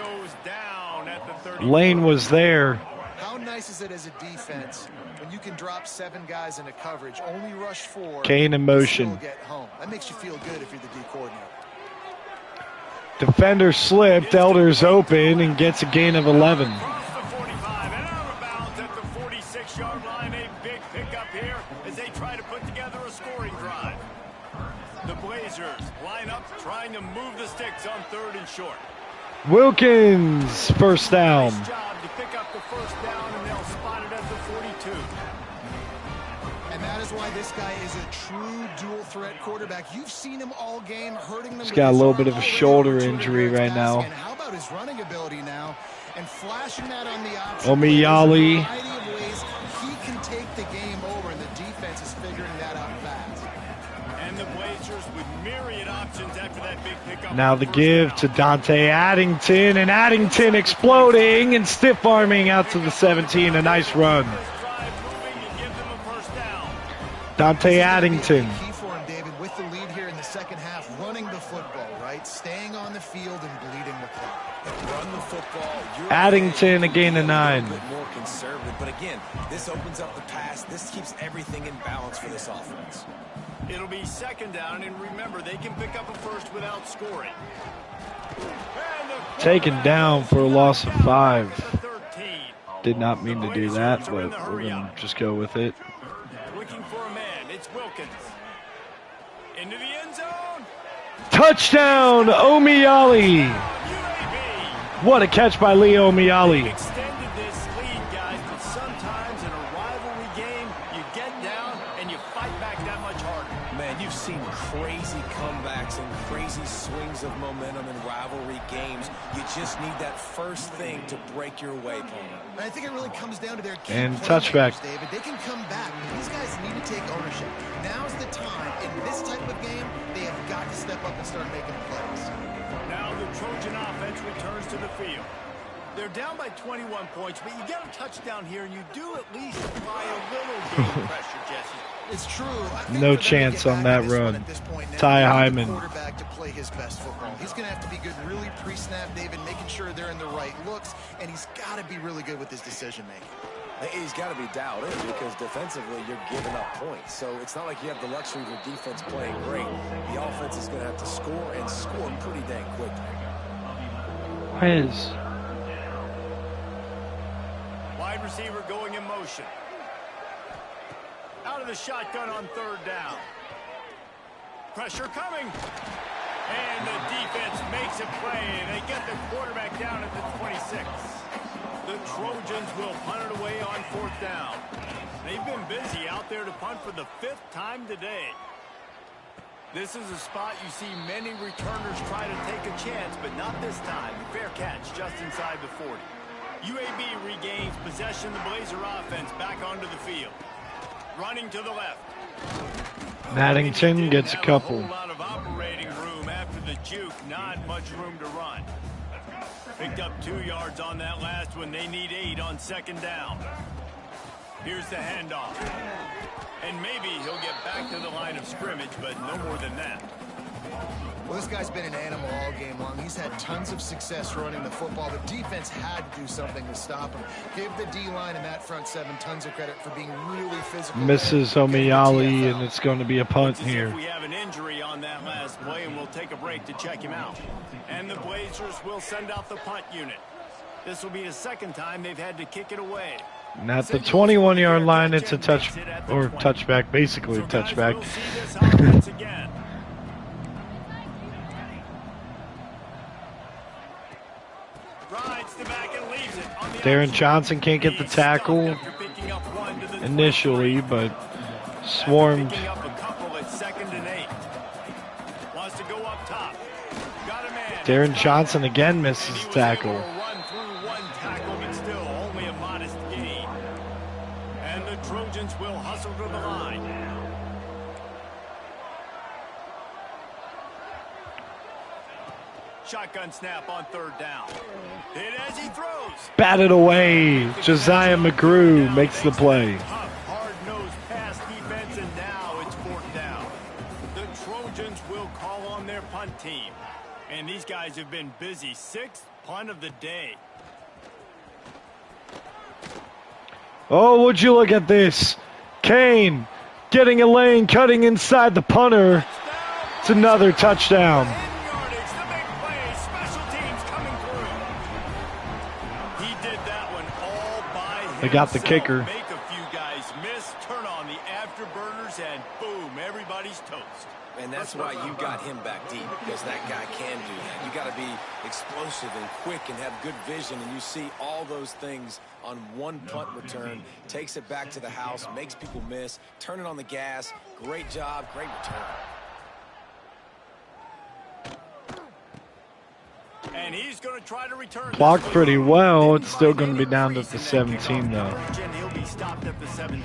Lane was there. How nice is it as a defense when you can drop 7 guys into coverage, only rush 4, Kane in motion. get home? That makes you feel good if you're the D coordinator. Defender slipped, Elder's open and gets a gain of 11. Across the 45 and out of bounds at the 46-yard line. A big pickup here as they try to put together 6 on 3rd and short. Wilkins, first down. Nice job to pick up the first down, and they'll spot it at the 42. And that is why this guy is a true dual-threat quarterback. You've seen him all game, hurting them. He's got a little bit of a shoulder injury right now. And how about his running ability now? And flashing that on the option. Omiyale. He can take the game over, and the defense is figuring that out fast. And the Blazers with myriad options after that big pickup. Now the give to Dante Addington, and Addington exploding and stiff-arming out to the 17. A nice run. Dante Addington. Key for him, David, with the lead here in the second half, running the football, right? Staying on the field and bleeding the clock. Run the football. Addington, a gain of 9. A bit more conservative, but again, this opens up the pass. This keeps everything in balance for this offense. It'll be 2nd down, and remember, they can pick up a first without scoring. Taken down for a loss of 5. Did not mean to do that, but we're going to just go with it. Looking for a man. It's Wilkins. Into the end zone. Touchdown, Omiyale. What a catch by Lee Omiyale. Extended this lead, guys, but sometimes in a rivalry game, you get down and you fight back that much harder. Man, you've seen crazy comebacks and crazy swings of momentum in rivalry games. You just need that first thing to break your way, Paul. I think it really comes down to their key And playmakers, touchback. David. They can come back, but these guys need to take ownership. Now's the time. In this type of game, they have got to step up and start making plays. Now the Trojan offense returns to the field. They're down by 21 points, but you get a touchdown here, and you do at least apply a little game pressure, Jesse. It's true. I think No for them to chance get on back that in this one run. at this point now, Ty they need Hyman. the quarterback to play his best football. He's going to have to be good, really pre-snap, David, making sure they're in the right looks, and he's got to be really good with his decision-making. He's got to be dialed in because defensively you're giving up points. So it's not like you have the luxury of your defense playing great. The offense is going to have to score and score pretty dang quickly. Whiz. Wide receiver going in motion. Out of the shotgun on 3rd down. Pressure coming. And the defense makes a play, and they get the quarterback down at the 26. The Trojans will punt it away on 4th down. They've been busy out there to punt for the 5th time today. This is a spot you see many returners try to take a chance, but not this time. Fair catch just inside the 40. UAB regains possession. The Blazer offense back onto the field. Running to the left. Addington gets a couple. A whole lot of operating room after the juke. Not much room to run. Picked up 2 yards on that last one. They need 8 on 2nd down. Here's the handoff. And maybe he'll get back to the line of scrimmage, but no more than that. Well, this guy's been an animal all game long. He's had tons of success running the football. The defense had to do something to stop him. Give the D-line and that front 7 tons of credit for being really physical. Misses Omiyale, and it's going to be a punt here. We have an injury on that last play, and we'll take a break to check him out. And the Blazers will send out the punt unit. This will be the 2nd time they've had to kick it away. And at the 21-yard line, it's a touch or touchback, basically a touchback. Darren Johnson can't get the tackle initially, but swarmed. Darren Johnson again misses tackle. And the Trojans will hustle to the line. Shotgun snap on 3rd down. Hit as he throws. Batted away. Josiah McGrew makes the play. Hard-nosed pass defense, and now it's 4th down. The Trojans will call on their punt team. And these guys have been busy. 6th punt of the day. Oh, would you look at this? Kane getting a lane, cutting inside the punter. It's another touchdown. They got the kicker. Make a few guys miss, turn on the afterburners, and boom, everybody's toast. And that's why you got him back deep, because that guy can do that. You got to be explosive and quick and have good vision, and you see all those things on one punt return. Takes it back to the house, makes people miss, turning on the gas. Great job, great return. And he's going to try to return. Blocked pretty well. It's still going to be down to the 17, though. He'll be stopped at the 17.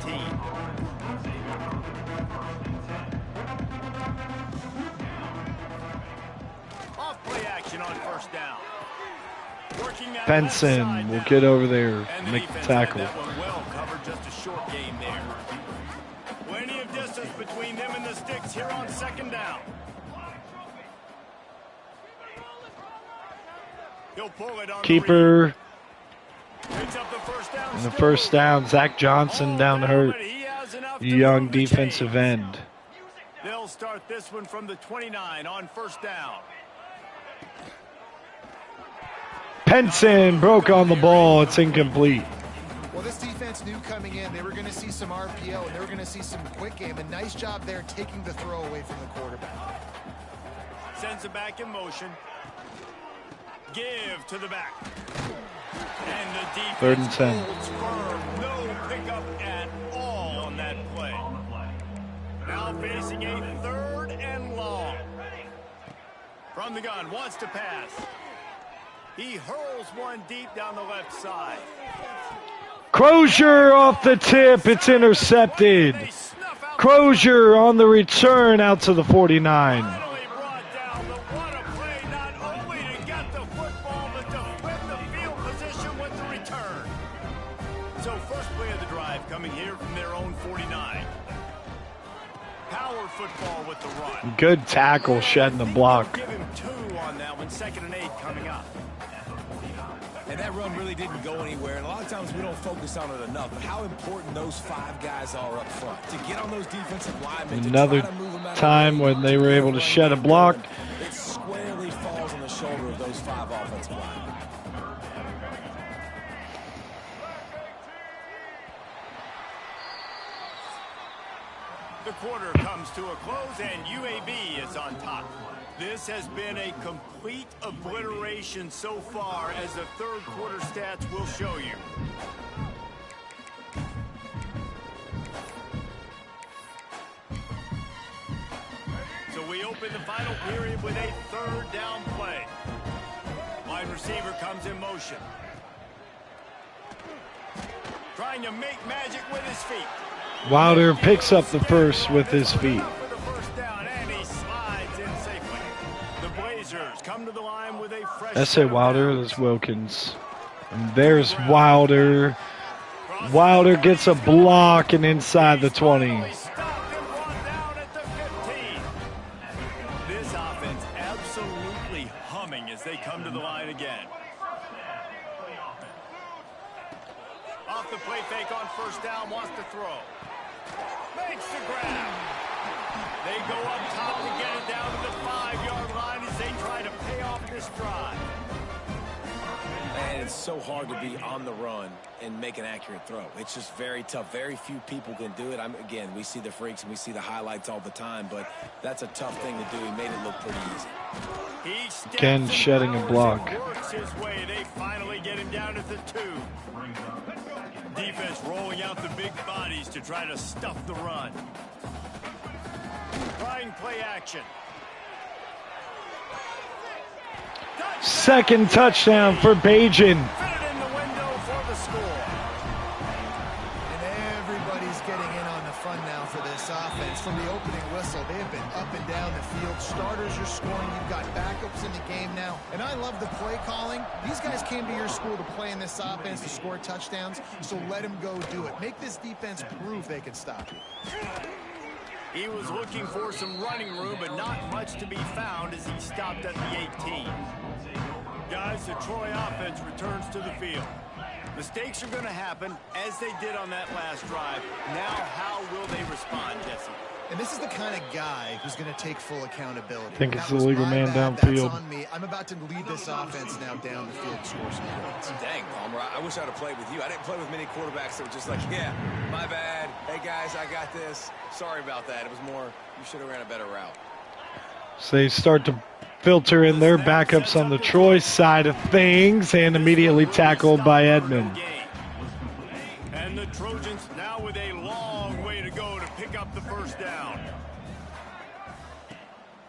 Off play action on first down. Benson will get over there and make the tackle. That one well covered, just a short game there. Plenty of distance between them and the sticks here on second down. He'll pull it on Keeper. Picks up the first down. And the first down, Zach Johnson down to hurt. Young defensive end. They'll start this one from the 29 on first down. Benson broke on the ball. It's incomplete. Well, this defense knew coming in they were going to see some RPO and they were going to see some quick game. A nice job there taking the throw away from the quarterback. Sends it back in motion. Give to the back. And the defense 3rd and 10. holds firm. No pickup at all on that play. Now facing a 3rd and long. From the gun, wants to pass. He hurls one deep down the left side. Crozier off the tip. It's intercepted. Crozier on the return out to the 49. Finally brought down, but what a play, not only to get the football, but to flip the field position with the return. So first play of the drive coming here from their own 49. Power football with the run. Good tackle, shedding the block. Give him 2 on that one, 2nd and 8 coming up. And that run really didn't go anywhere. And a lot of times we don't focus on it enough. But how important those 5 guys are up front. To get on those defensive linemen. Another time when they were able to shed a block. It squarely falls on the shoulder of those 5 offensive linemen. The quarter comes to a close and UAB is on top. This has been a complete obliteration so far, as the 3rd quarter stats will show you. So we open the final period with a 3rd down play. Wide receiver comes in motion. Trying to make magic with his feet. Wilder picks up the first with his feet. I say Wilder, that's Wilkins. And there's Wilder. Wilder gets a block and inside the 20. This offense absolutely humming as they come to the line again. Off the play fake on first down, wants to throw. Makes the grab. They go up top to get it down to the 5-yard line as they try to pay off this drive. And it's so hard to be on the run and make an accurate throw. It's just very tough. Very few people can do it. Again, we see the freaks and we see the highlights all the time, but that's a tough thing to do. He made it look pretty easy. Again, shedding a block. Works his way. They finally get him down at the 2. Defense rolling out the big bodies to try to stuff the run. Trying play action. 2nd touchdown for Bajan. Fit it in the window for the score. And everybody's getting in on the fun now for this offense. From the opening whistle, they have been up and down the field. Starters are scoring. You've got backups in the game now. And I love the play calling. These guys came to your school to play in this offense to score touchdowns, so let them go do it. Make this defense prove they can stop you. He was looking for some running room, but not much to be found as he stopped at the 18. Guys, the Troy offense returns to the field. Mistakes are going to happen, as they did on that last drive. Now, how will they respond, Jesse? And this is the kind of guy who's going to take full accountability. I think it's That was the legal my man bad. downfield. That's on me. I'm about to lead this offense now down the field and score some points. Dang, Palmer, I wish I'd have played with you. I didn't play with many quarterbacks that were just like, yeah, my bad. Hey, guys, I got this. Sorry about that. It was more, you should have ran a better route. So they start to filter in their backups on the Troy side of things and immediately tackled by Edmond. And the Trojans now with a long way to go to pick up the first down.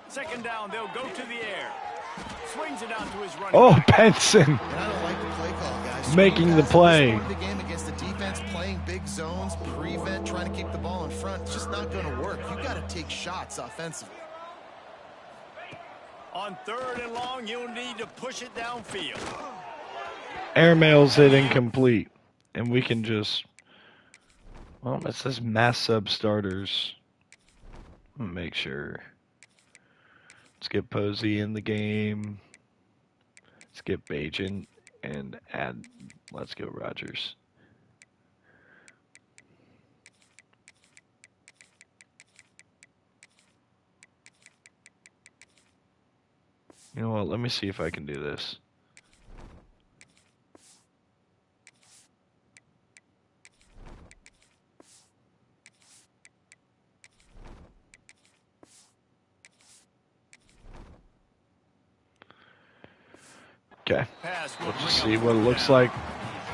Second down, they'll go to the air. Swings it out to his running back. Benson And I don't like the play call, guys. making the play. The game against the defense, playing big zones, prevent, trying to keep the ball in front. It's just not going to work. You got to take shots offensively. On third and long, you'll need to push it downfield. Airmails it incomplete. And we can just, well, it says mass sub starters. Make sure. Let's get Posey in the game. Let's get Bajan and add, let's go Rogers. You know what, let me see if I can do this. Okay, let's just see what it looks like.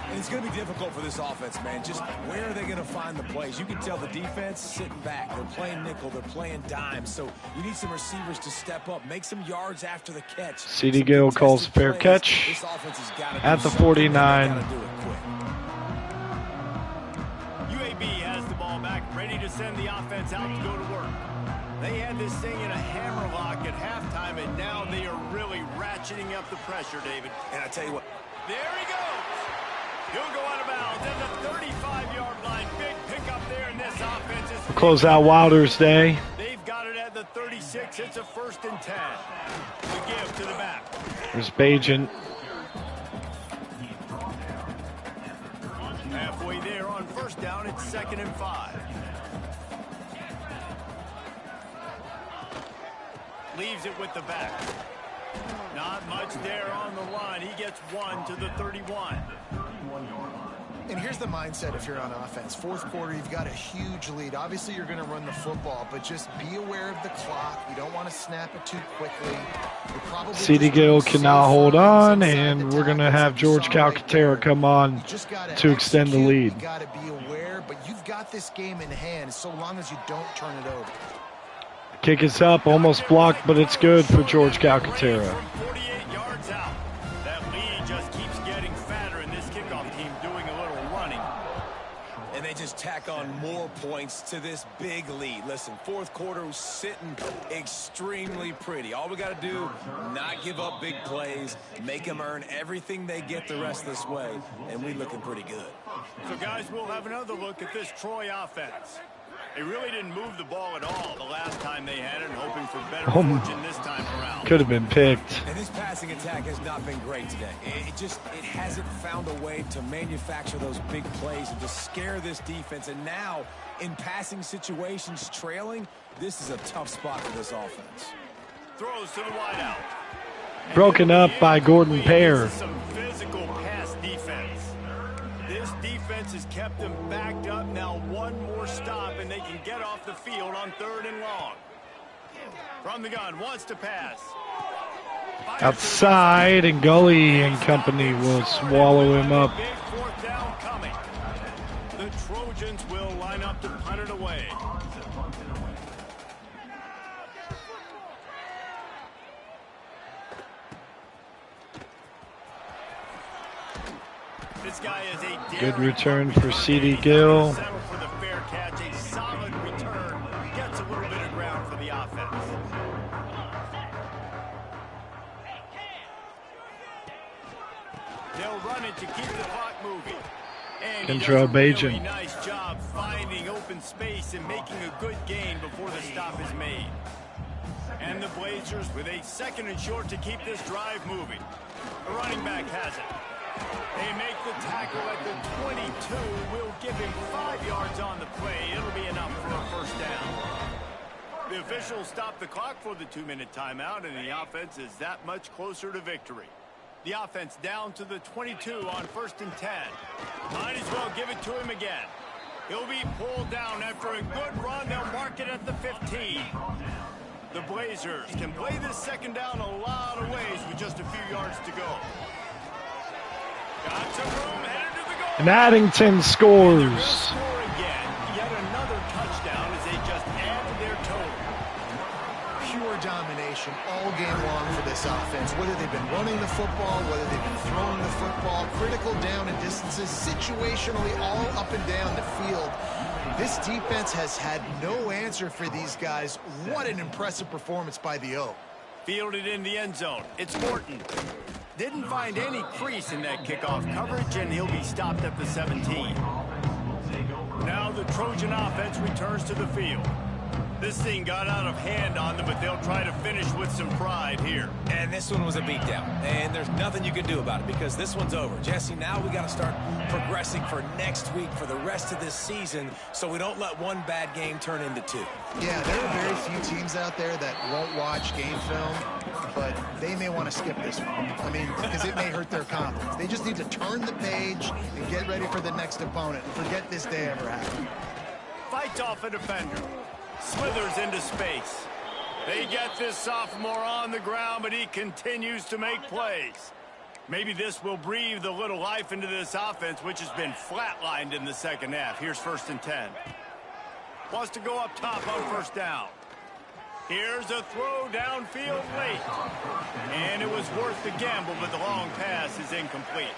And it's going to be difficult for this offense, man. Just where are they going to find the plays? You can tell the defense sitting back. They're playing nickel. They're playing dime. So you need some receivers to step up, make some yards after the catch. CD Gill calls fair catch at the 49. UAB has the ball back, ready to send the offense out to go to work. They had this thing in a hammerlock at halftime, and now they are really ratcheting up the pressure, David. And I tell you what. There he goes. He'll go out of bounds at the 35-yard line. Big pickup there, and this offense is... Close out Wilder's day. They've got it at the 36. It's a 1st and 10. The give to the back. There's Bajan. Halfway there on 1st down, it's 2nd and 5. Leaves it with the back. Not much there on the line. He gets 1 to the 31. And here's the mindset if you're on offense. 4th quarter, you've got a huge lead. Obviously, you're going to run the football, but just be aware of the clock. You don't want to snap it too quickly. CD Gill cannot hold on, and we're going to have George Calcaterra come on to extend the lead. You got to be aware, but you've got this game in hand so long as you don't turn it over. Kick is up, almost blocked, but it's good for George Calcaterra. 48 yards out. That lead just keeps getting fatter, and this kickoff team doing a little running. And they just tack on more points to this big lead. Listen, 4th quarter was sitting extremely pretty. All we got to do, not give up big plays, make them earn everything they get the rest of this way, and we're looking pretty good. So, guys, we'll have another look at this Troy offense. They really didn't move the ball at all the last time they had it, hoping for better fortune this time around. Could have been picked. And this passing attack has not been great today. It hasn't found a way to manufacture those big plays and to scare this defense. And now, in passing situations, trailing, this is a tough spot for this offense. Throws to the wideout. Broken up by Gordon Pear. Some physical pass defense. This defense has kept them backed up. Now one more stop, and they can get off the field on 3rd and long. From the gun, wants to pass. Outside, and Gully and company will swallow him up. Big 4th down coming. The Trojans will line up to punt it away. This guy is a good return for CD Gill. For the fair catch, a solid return. Gets a little bit of ground for the offense. They'll run it to keep the clock moving. And Control Bajan. Really nice job finding open space and making a good gain before the stop is made. And the Blazers with a 2nd and short to keep this drive moving. The running back has it. They make the tackle at the 22. Will give him 5 yards on the play. It'll be enough for a 1st down. The officials stop the clock for the 2-minute timeout, and the offense is that much closer to victory. The offense down to the 22 on 1st and 10. Might as well give it to him again. He'll be pulled down after a good run. They'll mark it at the 15. The Blazers can play this second down a lot of ways with just a few yards to go. Got some room, headed to the goal. And Addington scores. Score again. Yet another touchdown as they just added their total. Pure domination all game long for this offense. Whether they've been running the football, whether they've been throwing the football, critical down and distances, situationally all up and down the field. This defense has had no answer for these guys. What an impressive performance by the O. Fielded in the end zone. It's Morton. Didn't find any crease in that kickoff coverage, and he'll be stopped at the 17. Now the Trojan offense returns to the field. This thing got out of hand on them, but they'll try to finish with some pride here. And this one was a beatdown, and there's nothing you can do about it because this one's over. Jesse, now we got to start progressing for next week, for the rest of this season, so we don't let one bad game turn into two. Yeah, there are very few teams out there that won't watch game film, but they may want to skip this one. I mean, because it may hurt their confidence. They just need to turn the page and get ready for the next opponent and forget this day ever happened. Fights off a defender. Slithers into space. They get this sophomore on the ground, but he continues to make plays. Maybe this will breathe a little life into this offense, which has been flatlined in the second half. Here's 1st and 10. Wants to go up top on 1st down. Here's a throw downfield late. And it was worth the gamble, but the long pass is incomplete.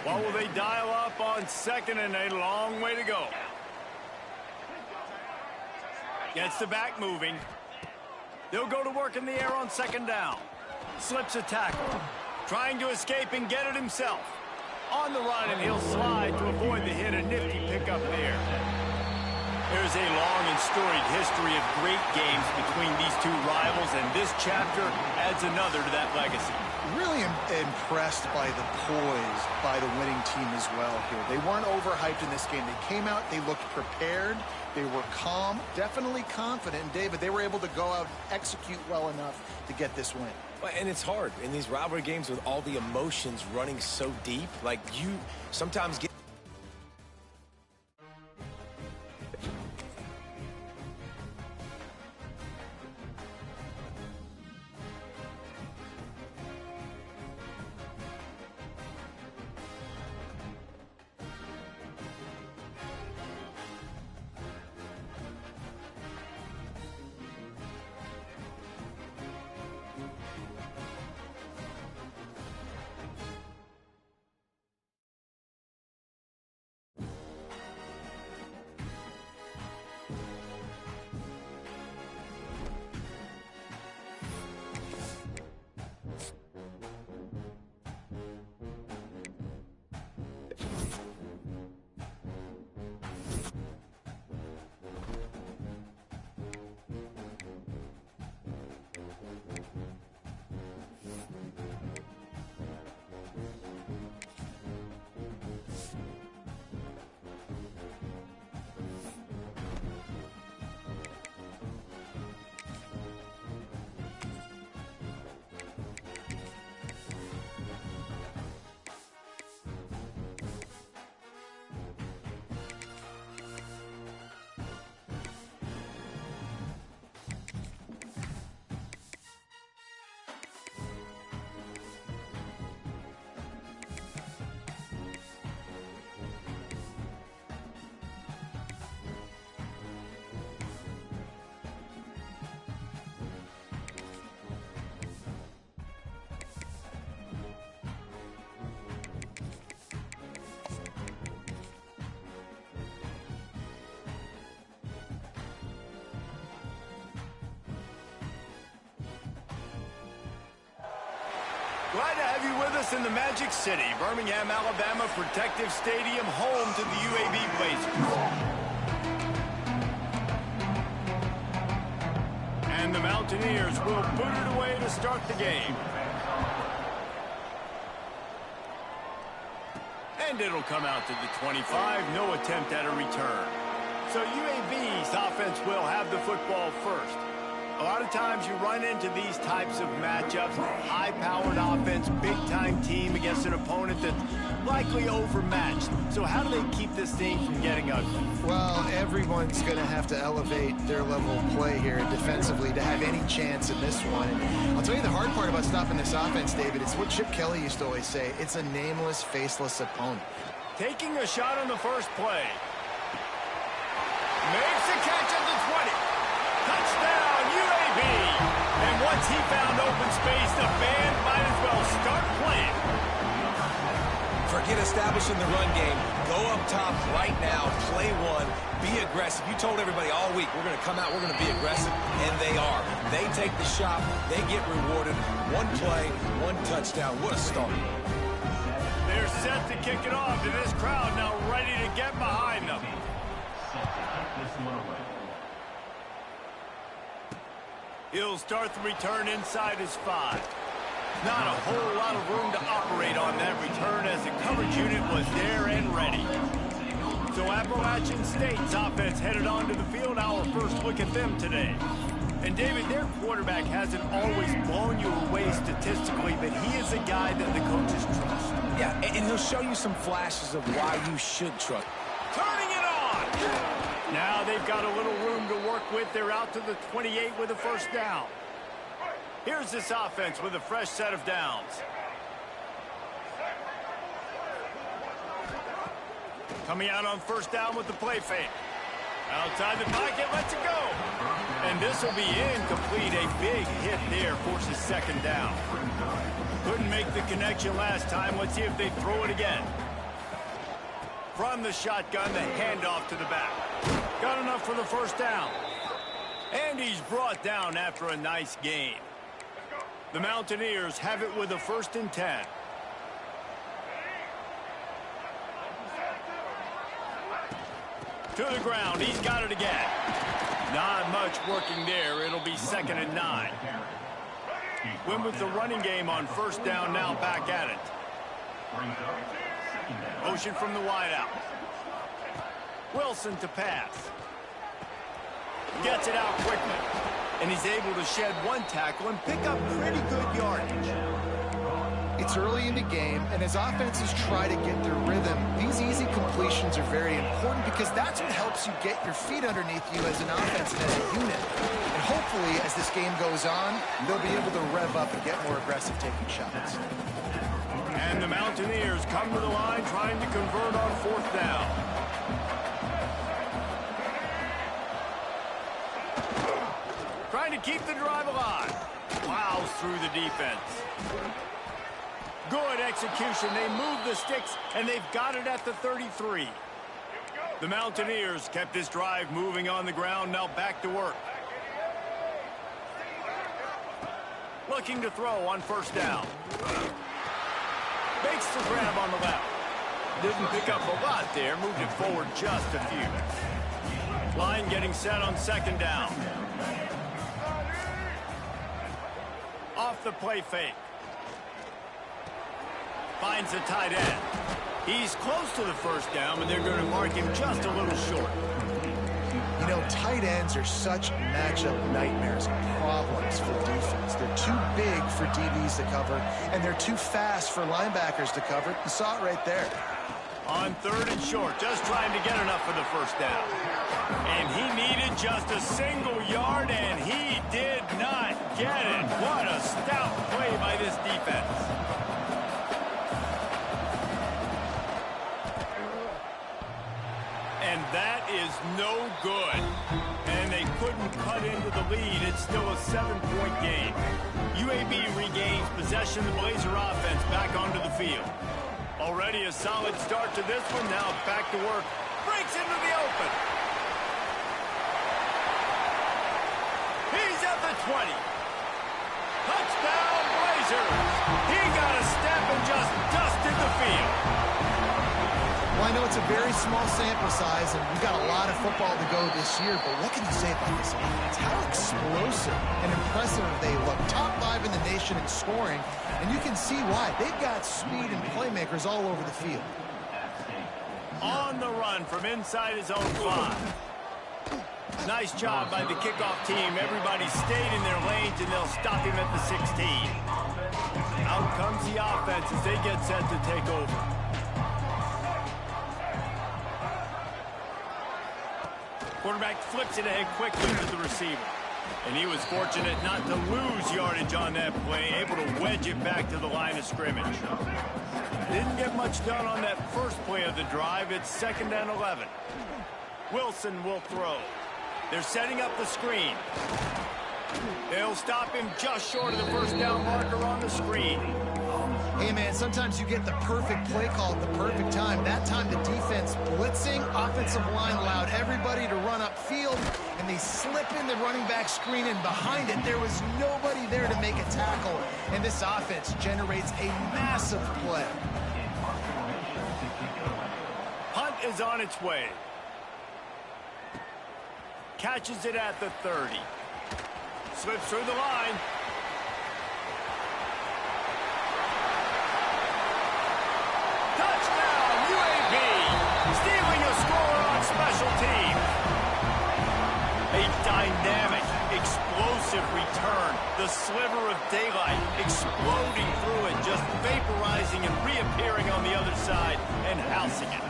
What will they dial up on 2nd and a long way to go? Gets the back moving. They'll go to work in the air on 2nd down. Slips a tackle. Trying to escape and get it himself. On the run, and he'll slide to avoid the hit. A nifty pickup there. There's a long and storied history of great games between these two rivals, and this chapter adds another to that legacy. Really impressed by the poise by the winning team as well here. They weren't overhyped in this game. They came out, they looked prepared, they were calm, definitely confident. And David, they were able to go out and execute well enough to get this win. And it's hard in these rivalry games with all the emotions running so deep. Like, you sometimes get... Glad to have you with us in the Magic City, Birmingham, Alabama Protective Stadium, home to the UAB Blazers. And the Mountaineers will boot it away to start the game. And it'll come out to the 25, no attempt at a return. So UAB's offense will have the football first. A lot of times you run into these types of matchups, high-powered offense, big-time team against an opponent that's likely overmatched. So how do they keep this thing from getting ugly? Well, everyone's going to have to elevate their level of play here defensively to have any chance in this one. And I'll tell you the hard part about stopping this offense, David, it's what Chip Kelly used to always say. It's a nameless, faceless opponent. Taking a shot on the first play. Makes a catch at the 20. Touchdown, UAB. And once he found open space, the band might as well start playing. Forget establishing the run game. Go up top right now. Play one. Be aggressive. You told everybody all week, we're going to come out, we're going to be aggressive, and they are. They take the shot. They get rewarded. One play, one touchdown. What a start. They're set to kick it off, and this crowd now ready to get behind them. He'll start the return inside his 5. Not a whole lot of room to operate on that return as the coverage unit was there and ready. So Appalachian State's offense headed onto the field. Our first look at them today. And David, their quarterback hasn't always blown you away statistically, but he is a guy that the coaches trust. Yeah, and he'll show you some flashes of why you should trust. Turning it on! Now they've got a little room to work with. They're out to the 28 with a first down. Here's this offense with a fresh set of downs. Coming out on first down with the play fake. Outside the pocket, lets it go. And this will be incomplete. A big hit there forces second down. Couldn't make the connection last time. Let's see if they throw it again. From the shotgun, the handoff to the back. Got enough for the first down. And he's brought down after a nice gain. The Mountaineers have it with a 1st and 10. To the ground, he's got it again. Not much working there. It'll be 2nd and 9. Went with the running game on first down, now back at it. Motion from the wideout. Wilson to pass. Gets it out quickly. And he's able to shed one tackle and pick up pretty good yardage. It's early in the game, and as offenses try to get their rhythm, these easy completions are very important because that's what helps you get your feet underneath you as an offense and as a unit. And hopefully, as this game goes on, they'll be able to rev up and get more aggressive taking shots. And the Mountaineers come to the line trying to convert on 4th down. Trying to keep the drive alive. Plows through the defense. Good execution. They move the sticks, and they've got it at the 33. The Mountaineers kept this drive moving on the ground. Now back to work. Looking to throw on first down. Makes the grab on the left. Didn't pick up a lot there. Moved it forward just a few. Line getting set on 2nd down. Off the play fake. Finds the tight end. He's close to the first down, but they're going to mark him just a little short. You know, tight ends are such matchup nightmares and problems for defense. They're too big for DBs to cover, and they're too fast for linebackers to cover. You saw it right there. On 3rd and short, just trying to get enough for the first down. And he needed just a single yard, and he did not get it. What a stout play by this defense. And that is no good. And they couldn't cut into the lead. It's still a 7-point game. UAB regains possession of the Blazer offense back onto the field. Already a solid start to this one. Now back to work. Breaks into the open. He's at the 20. Touchdown, Blazers. He got a step and just dusted the field. Well, I know it's a very small sample size, and we've got a lot of football to go this year, but what can you say about this offense? How explosive and impressive they look. Top 5 in the nation in scoring, and you can see why. They've got speed and playmakers all over the field. On the run from inside his own 5. Nice job by the kickoff team. Everybody stayed in their lanes, and they'll stop him at the 16. Out comes the offense as they get set to take over. Quarterback flips it ahead quickly to the receiver. And he was fortunate not to lose yardage on that play, able to wedge it back to the line of scrimmage. Didn't get much done on that first play of the drive. It's 2nd and 11. Wilson will throw. They're setting up the screen. They'll stop him just short of the first down marker on the screen. Hey, man, sometimes you get the perfect play call at the perfect time. That time the defense blitzing, offensive line allowed everybody to run upfield, and they slip in the running back screen, and behind it there was nobody there to make a tackle, and this offense generates a massive play. Hunt is on its way. Catches it at the 30. Slips through the line. Touchdown, UAB! Stealing a score on special teams. A dynamic, explosive return. The sliver of daylight exploding through it, just vaporizing and reappearing on the other side and housing it.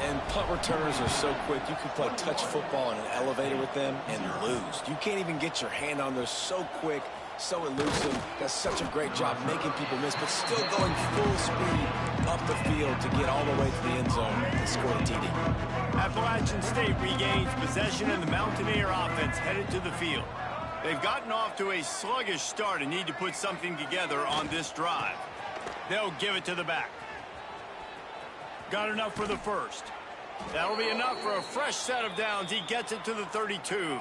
And punt returners are so quick, you can play touch football in an elevator with them and lose. You can't even get your hand on those, so quick, so elusive. Does such a great job making people miss, but still going full speed up the field to get all the way to the end zone and score a TD. Appalachian State regains possession, and the Mountaineer offense headed to the field. They've gotten off to a sluggish start and need to put something together on this drive. They'll give it to the back. Got enough for the first. That'll be enough for a fresh set of downs. He gets it to the 32.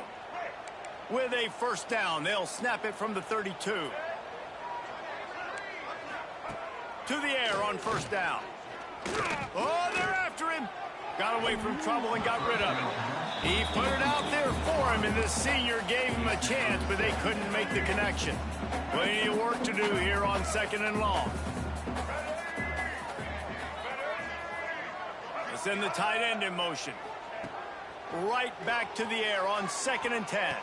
With a first down, they'll snap it from the 32. To the air on first down. Oh, they're after him. Got away from trouble and got rid of it. He put it out there for him, and the senior gave him a chance, but they couldn't make the connection. Plenty of work to do here on 2nd and long. Send the tight end in motion. Right back to the air on 2nd and 10.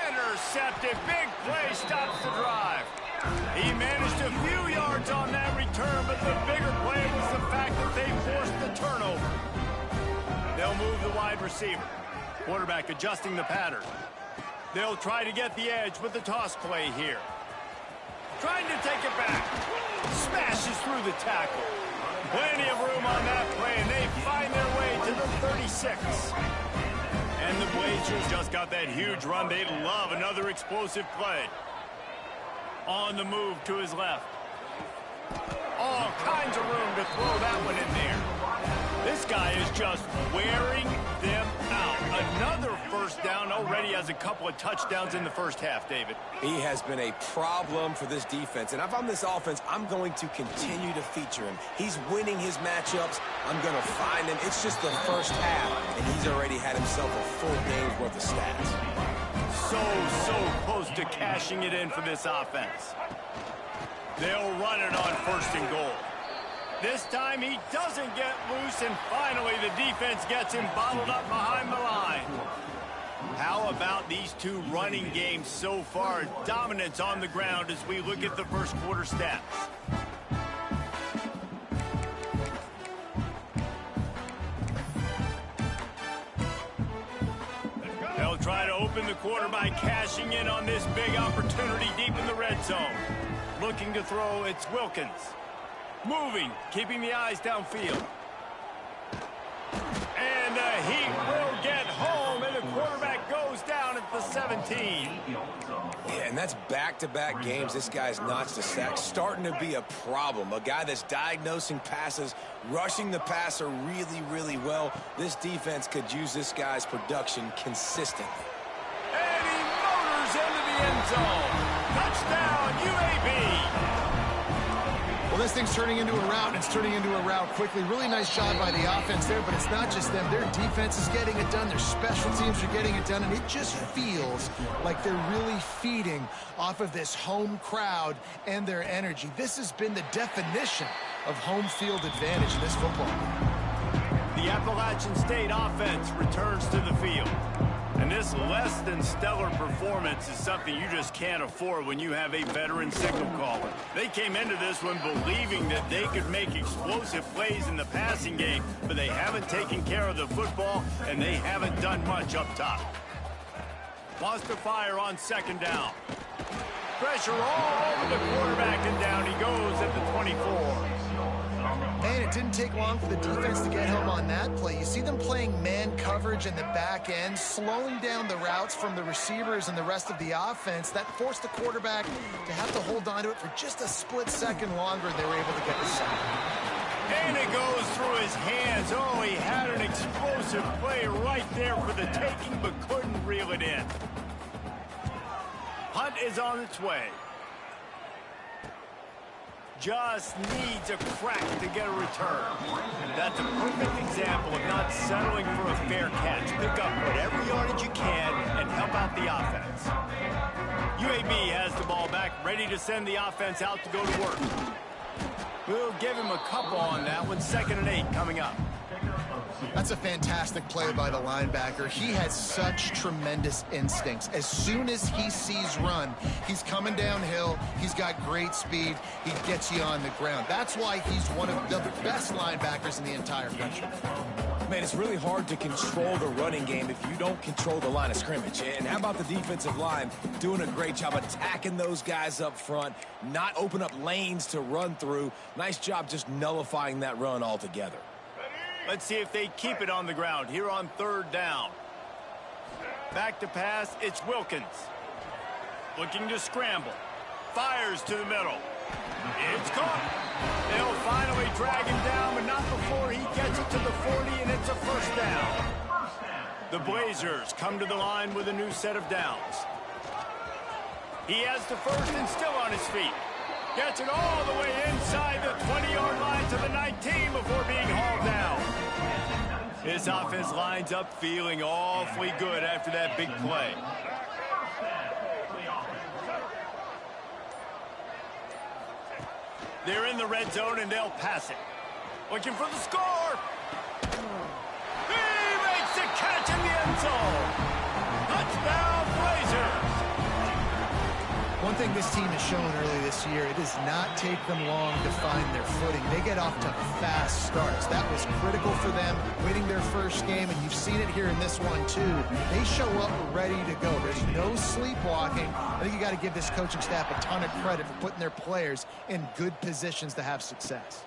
Intercepted. Big play stops the drive. He managed a few yards on that return, but the bigger play was the fact that they forced the turnover. They'll move the wide receiver. Quarterback adjusting the pattern. They'll try to get the edge with the toss play here. Trying to take it back. Smashes through the tackle. Plenty of room on that play, and they find their way to the 36. And the Blazers just got that huge run. They love another explosive play. On the move to his left. All kinds of room to throw that one in there. This guy is just wearing them out. Another first down, already has a couple of touchdowns in the first half, David. He has been a problem for this defense, and if I'm this offense, I'm going to continue to feature him. He's winning his matchups. I'm going to find him. It's just the first half, and he's already had himself a full game's worth of stats. So close to cashing it in for this offense. They'll run it on 1st and goal. This time he doesn't get loose, and finally the defense gets him bottled up behind the line. How about these two running games so far? Dominance on the ground as we look at the first quarter stats. They'll try to open the quarter by cashing in on this big opportunity deep in the red zone. Looking to throw, it's Wilkins. Moving, keeping the eyes downfield. And he will get home, and the quarterback goes down at the 17. Yeah, and that's back-to-back games. This guy's notched a sack, starting to be a problem. A guy that's diagnosing passes, rushing the passer really, really well. This defense could use this guy's production consistently. And he motors into the end zone. Touchdown, UAB. Well, this thing's turning into a rout, and it's turning into a rout quickly. Really nice job by the offense there, but it's not just them. Their defense is getting it done. Their special teams are getting it done, and it just feels like they're really feeding off of this home crowd and their energy. This has been the definition of home field advantage in this football game. The Appalachian State offense returns to the field. And this less than stellar performance is something you just can't afford when you have a veteran signal caller. They came into this one believing that they could make explosive plays in the passing game, but they haven't taken care of the football, and they haven't done much up top. Wants to fire on second down. Pressure all over the quarterback, and down he goes at the 24. And it didn't take long for the defense to get home on that play. You see them playing man coverage in the back end, slowing down the routes from the receivers and the rest of the offense. That forced the quarterback to have to hold on to it for just a split second longer, and they were able to get the sack. And it goes through his hands. Oh, he had an explosive play right there for the taking, but couldn't reel it in. Hunt is on its way. Just needs a crack to get a return. That's a perfect example of not settling for a fair catch. Pick up whatever yardage you can and help out the offense. UAB has the ball back, ready to send the offense out to go to work. We'll give him a couple on that one. 2nd and 8 coming up. That's a fantastic play by the linebacker. He has such tremendous instincts. As soon as he sees run, he's coming downhill. He's got great speed. He gets you on the ground. That's why he's one of the best linebackers in the entire country. Man, it's really hard to control the running game if you don't control the line of scrimmage. And how about the defensive line doing a great job attacking those guys up front, not open up lanes to run through. Nice job just nullifying that run altogether. Let's see if they keep it on the ground here on 3rd down. Back to pass, it's Wilkins. Looking to scramble. Fires to the middle. It's caught. They'll finally drag him down, but not before he gets it to the 40, and it's a 1st down. The Blazers come to the line with a new set of downs. He has the 1st and still on his feet. Gets it all the way inside the 20-yard line to the 19 before being hauled down. His offense lines up feeling awfully good after that big play. They're in the red zone, and they'll pass it. Looking for the score. He makes the catch in the end zone. Touchdown, Blazers. One thing this team has shown early this year, it does not take them long to find their footing. They get off to fast starts. That was critical for them, winning their first game, and you've seen it here in this one, too. They show up ready to go. There's no sleepwalking. I think you got to give this coaching staff a ton of credit for putting their players in good positions to have success.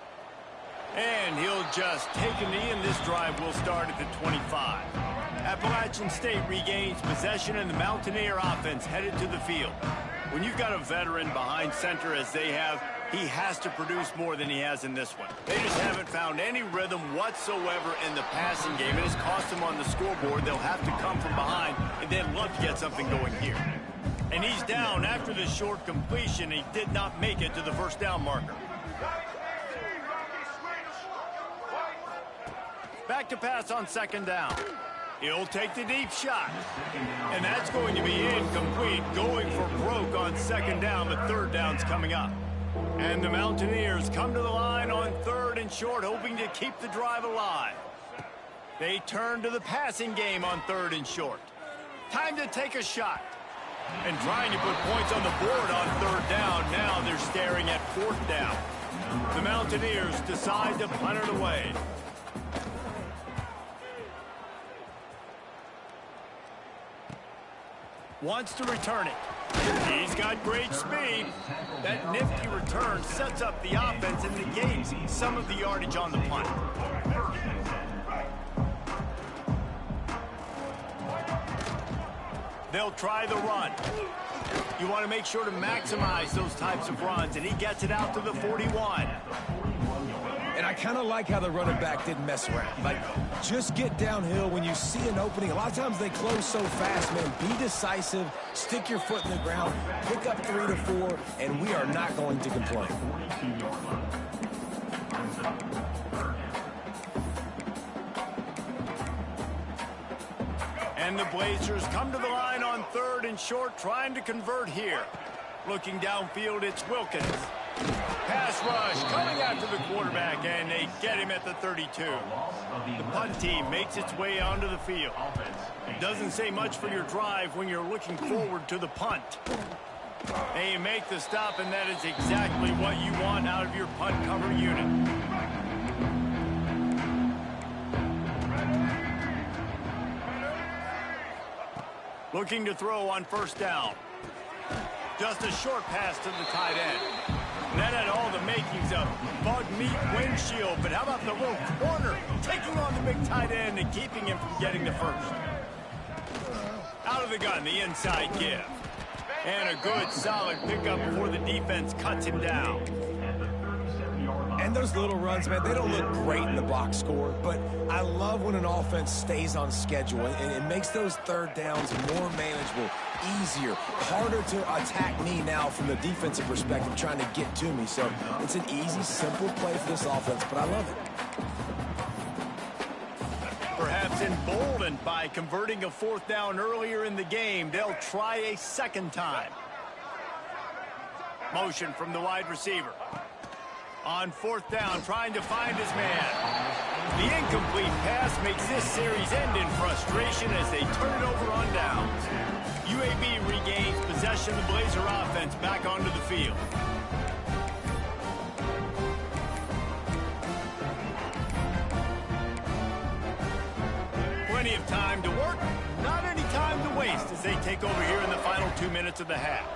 And he'll just take a knee, and this drive will start at the 25. Appalachian State regains possession, and the Mountaineer offense headed to the field. When you've got a veteran behind center as they have, he has to produce more than he has in this one. They just haven't found any rhythm whatsoever in the passing game. It has cost them on the scoreboard. They'll have to come from behind and then look to get something going here. And he's down after the short completion. He did not make it to the 1st down marker. Back to pass on 2nd down. He'll take the deep shot. And that's going to be incomplete. Going for broke on 2nd down, but 3rd down's coming up. And the Mountaineers come to the line on 3rd and short, hoping to keep the drive alive. They turn to the passing game on 3rd and short. Time to take a shot. And trying to put points on the board on 3rd down. Now they're staring at 4th down. The Mountaineers decide to punt it away. Wants to return it. He's got great speed. That nifty return sets up the offense and negates some of the yardage on the punt. They'll try the run. You want to make sure to maximize those types of runs, and he gets it out to the 41. And I kind of like how the running back didn't mess around. Like, just get downhill when you see an opening. A lot of times they close so fast, man. Be decisive, stick your foot in the ground, pick up 3 to 4, and we are not going to complain. And the Blazers come to the line on 3rd and short, trying to convert here. Looking downfield, it's Wilkins. pass rush coming after the quarterback, and they get him at the 32. The punt team makes its way onto the field. Doesn't say much for your drive when you're looking forward to the punt. They make the stop, and that is exactly what you want out of your punt cover unit. Looking to throw on first down. Just a short pass to the tight end. That had all the makings of bug meat windshield, but how about the little corner taking on the big tight end and keeping him from getting the first? Out of the gun, the inside give. And a good, solid pickup before the defense cuts him down. And those little runs, man, they don't look great in the box score, but I love when an offense stays on schedule, and it makes those third downs more manageable, easier, harder to attack me now from the defensive perspective trying to get to me. So it's an easy, simple play for this offense, but I love it. Perhaps emboldened by converting a fourth down earlier in the game, they'll try a second time. Motion from the wide receiver. On fourth down, trying to find his man. The incomplete pass makes this series end in frustration as they turn it over on downs. UAB regains possession of the Blazer offense back onto the field. Plenty of time to work, not any time to waste as they take over here in the final 2 minutes of the half.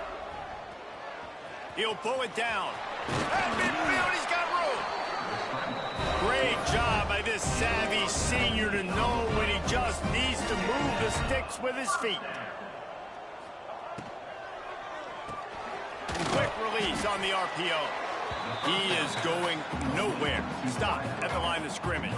He'll pull it down. At midfield, he's got room. Great job by this savvy senior to know when he just needs to move the sticks with his feet. Quick release on the RPO. He is going nowhere. Stop at the line of scrimmage.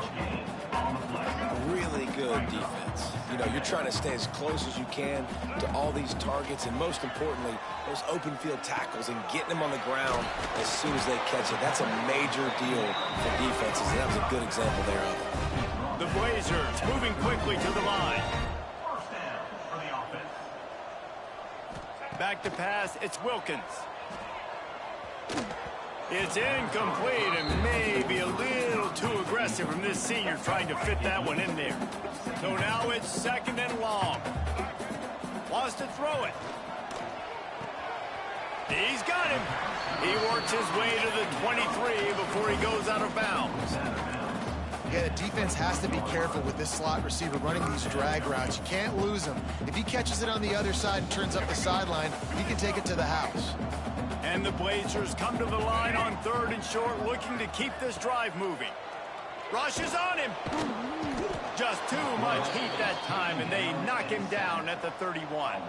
Really good defense. You know, you're trying to stay as close as you can to all these targets, and most importantly, those open field tackles and getting them on the ground as soon as they catch it. That's a major deal for defenses, and that was a good example there of it. The Blazers moving quickly to the line. Back to pass, it's Wilkins. It's incomplete and maybe a little too aggressive from this senior trying to fit that one in there. So now it's second and long. Wants to throw it. He's got him. He works his way to the 23 before he goes out of bounds. Yeah, the defense has to be careful with this slot receiver running these drag routes. You can't lose him. If he catches it on the other side and turns up the sideline, he can take it to the house. And the Blazers come to the line on third and short, looking to keep this drive moving. Rushes on him. Just too much heat that time, and they knock him down at the 31.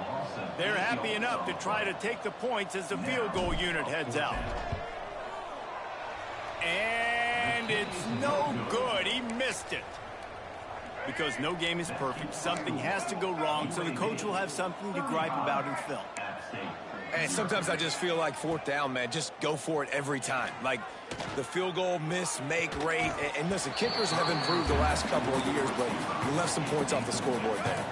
They're happy enough to try to take the points as the field goal unit heads out. And it's no good. He missed it. Because no game is perfect, something has to go wrong, so the coach will have something to gripe about in film. And sometimes I just feel like fourth down, man, just go for it every time. Like the field goal miss, make rate. And listen, kickers have improved the last couple of years, but you left some points off the scoreboard there.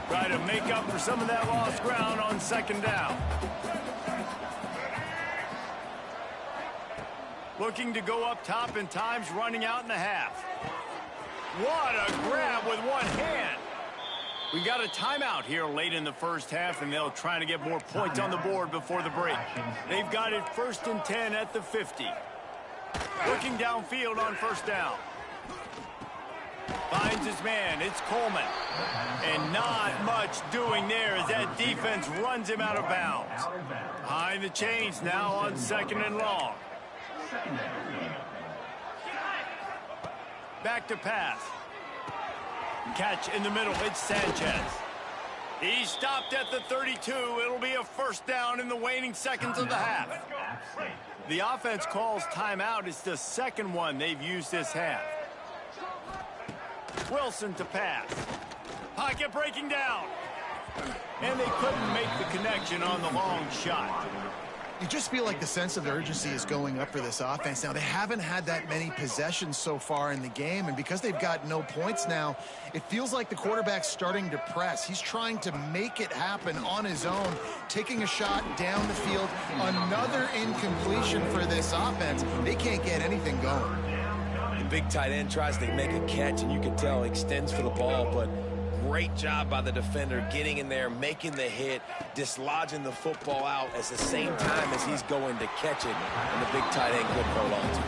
Try to make up for some of that lost ground on second down. Looking to go up top, and time's running out in the half. What a grab with one hand. We got a timeout here late in the first half, and they'll try to get more points on the board before the break. They've got it 1st and 10 at the 50. Looking downfield on first down. Finds his man. It's Coleman. And not much doing there as that defense runs him out of bounds. Behind the chains now on second and long. Back to pass. Catch in the middle, it's Sanchez. He stopped at the 32. It'll be a first down in the waning seconds of the half. The offense calls timeout. It's the second one they've used this half. Wilson to pass. Pocket breaking down. And they couldn't make the connection on the long shot. You just feel like the sense of urgency is going up for this offense. Now, they haven't had that many possessions so far in the game, and because they've got no points now, it feels like the quarterback's starting to press. He's trying to make it happen on his own, taking a shot down the field. Another incompletion for this offense. They can't get anything going. The big tight end tries to make a catch, and you can tell he extends for the ball, but great job by the defender getting in there, making the hit, dislodging the football out at the same time as he's going to catch it, and the big tight end couldn't hold on to it.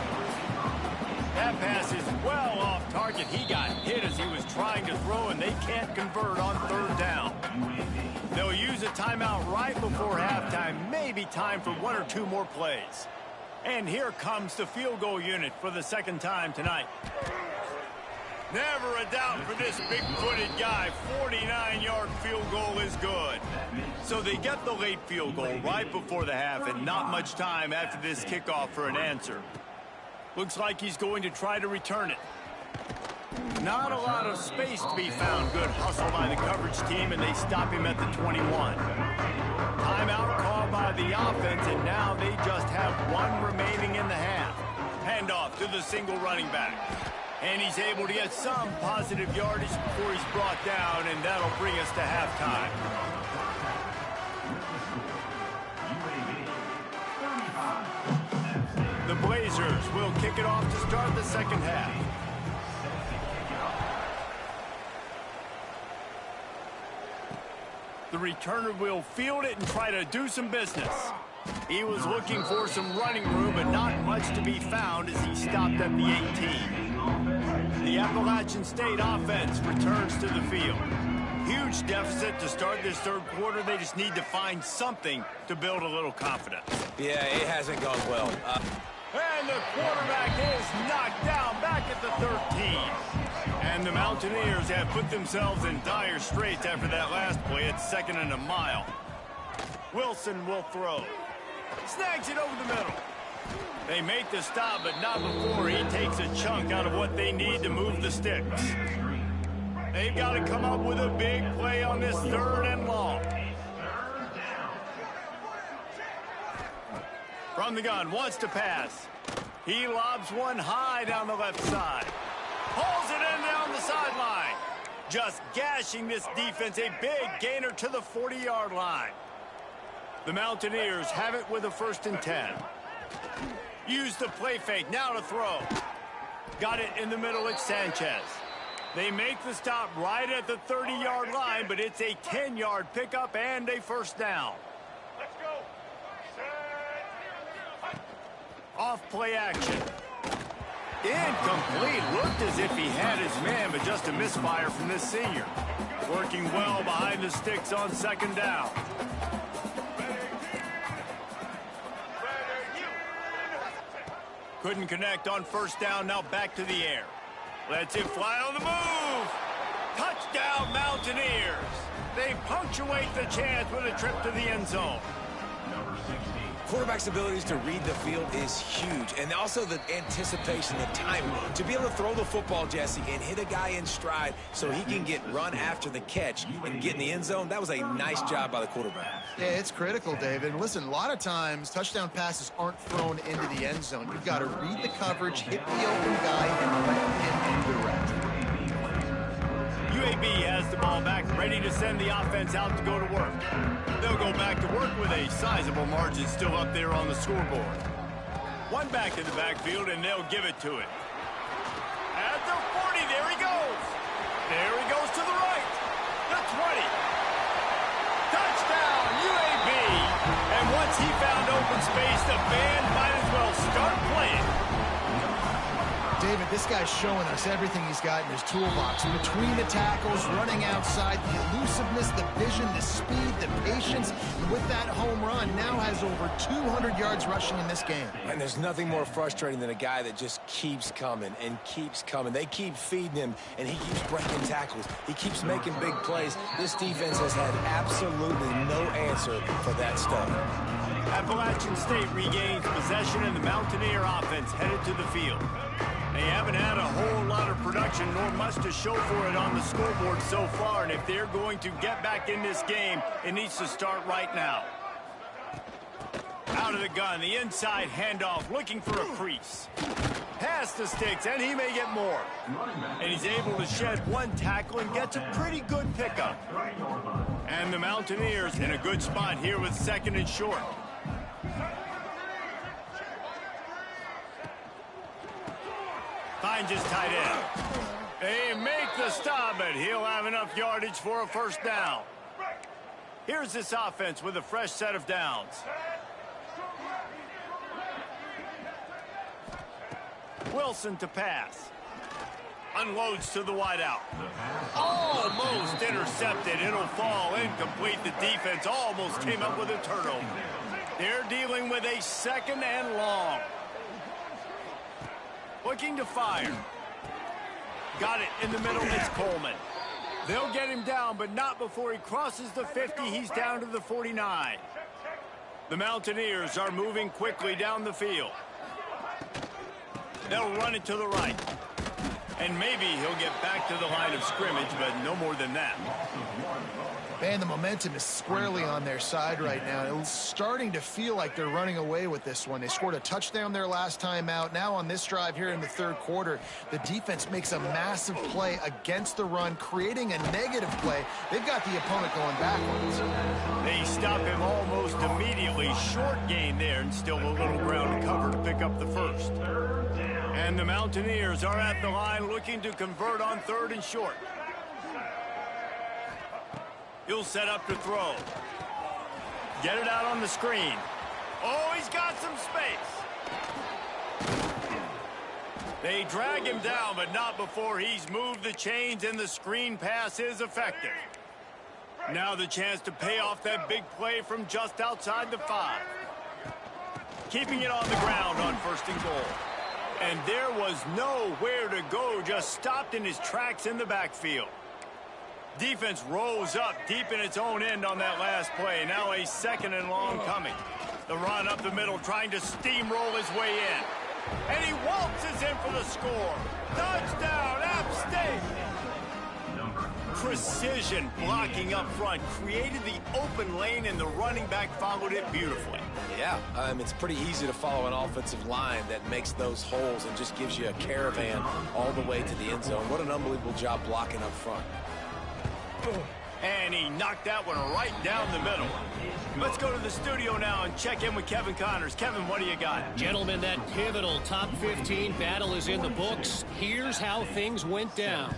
That pass is well off target. He got hit as he was trying to throw, and they can't convert on 3rd down. They'll use a timeout right before halftime, maybe time for 1 or 2 more plays. And here comes the field goal unit for the 2nd time tonight. Never a doubt for this big-footed guy. 49-yard field goal is good. So they get the late field goal right before the half, and not much time after this kickoff for an answer. Looks like he's going to try to return it. Not a lot of space to be found. Good hustle by the coverage team, and they stop him at the 21. Timeout called by the offense, and now they just have 1 remaining in the half. Handoff to the single running back. And he's able to get some positive yardage before he's brought down, and that'll bring us to halftime. The Blazers will kick it off to start the 2nd half. The returner will field it and try to do some business. He was looking for some running room, but not much to be found as he stopped at the 18. The Appalachian State offense returns to the field. Huge deficit to start this 3rd quarter. They just need to find something to build a little confidence. Yeah, it hasn't gone well. And the quarterback is knocked down back at the 13. And the Mountaineers have put themselves in dire straits after that last play. It's 2nd and a mile. Wilson will throw. Snags it over the middle. They make the stop, but not before he takes a chunk out of what they need to move the sticks. They've got to come up with a big play on this 3rd and long. From the gun, wants to pass. He lobs one high down the left side. Pulls it in down the sideline. Just gashing this defense, a big gainer to the 40-yard line. The Mountaineers have it with a 1st and 10. Use the play fake, now to throw. Got it in the middle, it's Sanchez. They make the stop right at the 30-yard line, but it's a 10-yard pickup and a 1st down. Let's go. Off play action. Incomplete. Looked as if he had his man, but just a misfire from this senior. Working well behind the sticks on 2nd down. Couldn't connect on 1st down, now back to the air. Lets it fly on the move. Touchdown, Mountaineers. They punctuate the chance with a trip to the end zone. Quarterback's abilities to read the field is huge, and also the anticipation, the timing. To be able to throw the football, Jesse, and hit a guy in stride so he can get run after the catch and get in the end zone, that was a nice job by the quarterback. Yeah, it's critical, David. And listen, a lot of times touchdown passes aren't thrown into the end zone. You've got to read the coverage, hit the open guy, and let him indirect. UAB has the ball back, ready to send the offense out to go to work. They'll go back to work with a sizable margin still up there on the scoreboard. One back in the backfield, and they'll give it to it. At the 40, there he goes. There he goes to the right. The 20. Touchdown, UAB. And once he found open space, the band might as well start playing. David, this guy's showing us everything he's got in his toolbox. Between the tackles, running outside, the elusiveness, the vision, the speed, the patience. And with that home run, now has over 200 yards rushing in this game. And there's nothing more frustrating than a guy that just keeps coming and keeps coming. They keep feeding him, and he keeps breaking tackles. He keeps making big plays. This defense has had absolutely no answer for that stuff. Appalachian State regains possession, and the Mountaineer offense headed to the field. They haven't had a whole lot of production, nor much to show for it on the scoreboard so far, and if they're going to get back in this game, it needs to start right now. Out of the gun, the inside handoff, looking for a crease. Past the sticks, and he may get more. And he's able to shed one tackle and gets a pretty good pickup. And the Mountaineers in a good spot here with 2nd and short. Finds his tight end. They make the stop, but he'll have enough yardage for a 1st down. Here's this offense with a fresh set of downs. Wilson to pass. Unloads to the wideout. Almost intercepted. It'll fall incomplete. The defense almost came up with a turnover. They're dealing with a 2nd and long. Looking to fire. Got it in the middle. It's Coleman. They'll get him down, but not before he crosses the 50. He's down to the 49. The Mountaineers are moving quickly down the field. They'll run it to the right. And maybe he'll get back to the line of scrimmage, but no more than that. Man, the momentum is squarely on their side right now. It's starting to feel like they're running away with this one. They scored a touchdown their last time out. Now on this drive here in the 3rd quarter, the defense makes a massive play against the run, creating a negative play. They've got the opponent going backwards. They stop him almost immediately. Short gain there, and still a little ground to cover to pick up the 1st. And the Mountaineers are at the line looking to convert on 3rd and short. He'll set up to throw. Get it out on the screen. Oh, he's got some space. They drag him down, but not before he's moved the chains, and the screen pass is effective. Now the chance to pay off that big play from just outside the 5. Keeping it on the ground on 1st and goal. And there was nowhere to go, just stopped in his tracks in the backfield. Defense rolls up deep in its own end on that last play. Now a 2nd and long coming. The run up the middle, trying to steamroll his way in. And he waltzes in for the score. Touchdown, App State! Precision blocking up front created the open lane, and the running back followed it beautifully. Yeah, it's pretty easy to follow an offensive line that makes those holes and just gives you a caravan all the way to the end zone. What an unbelievable job blocking up front. And he knocked that one right down the middle. Let's go to the studio now and check in with Kevin Connors. Kevin, what do you got? Gentlemen, that pivotal top 15 battle is in the books. Here's how things went down.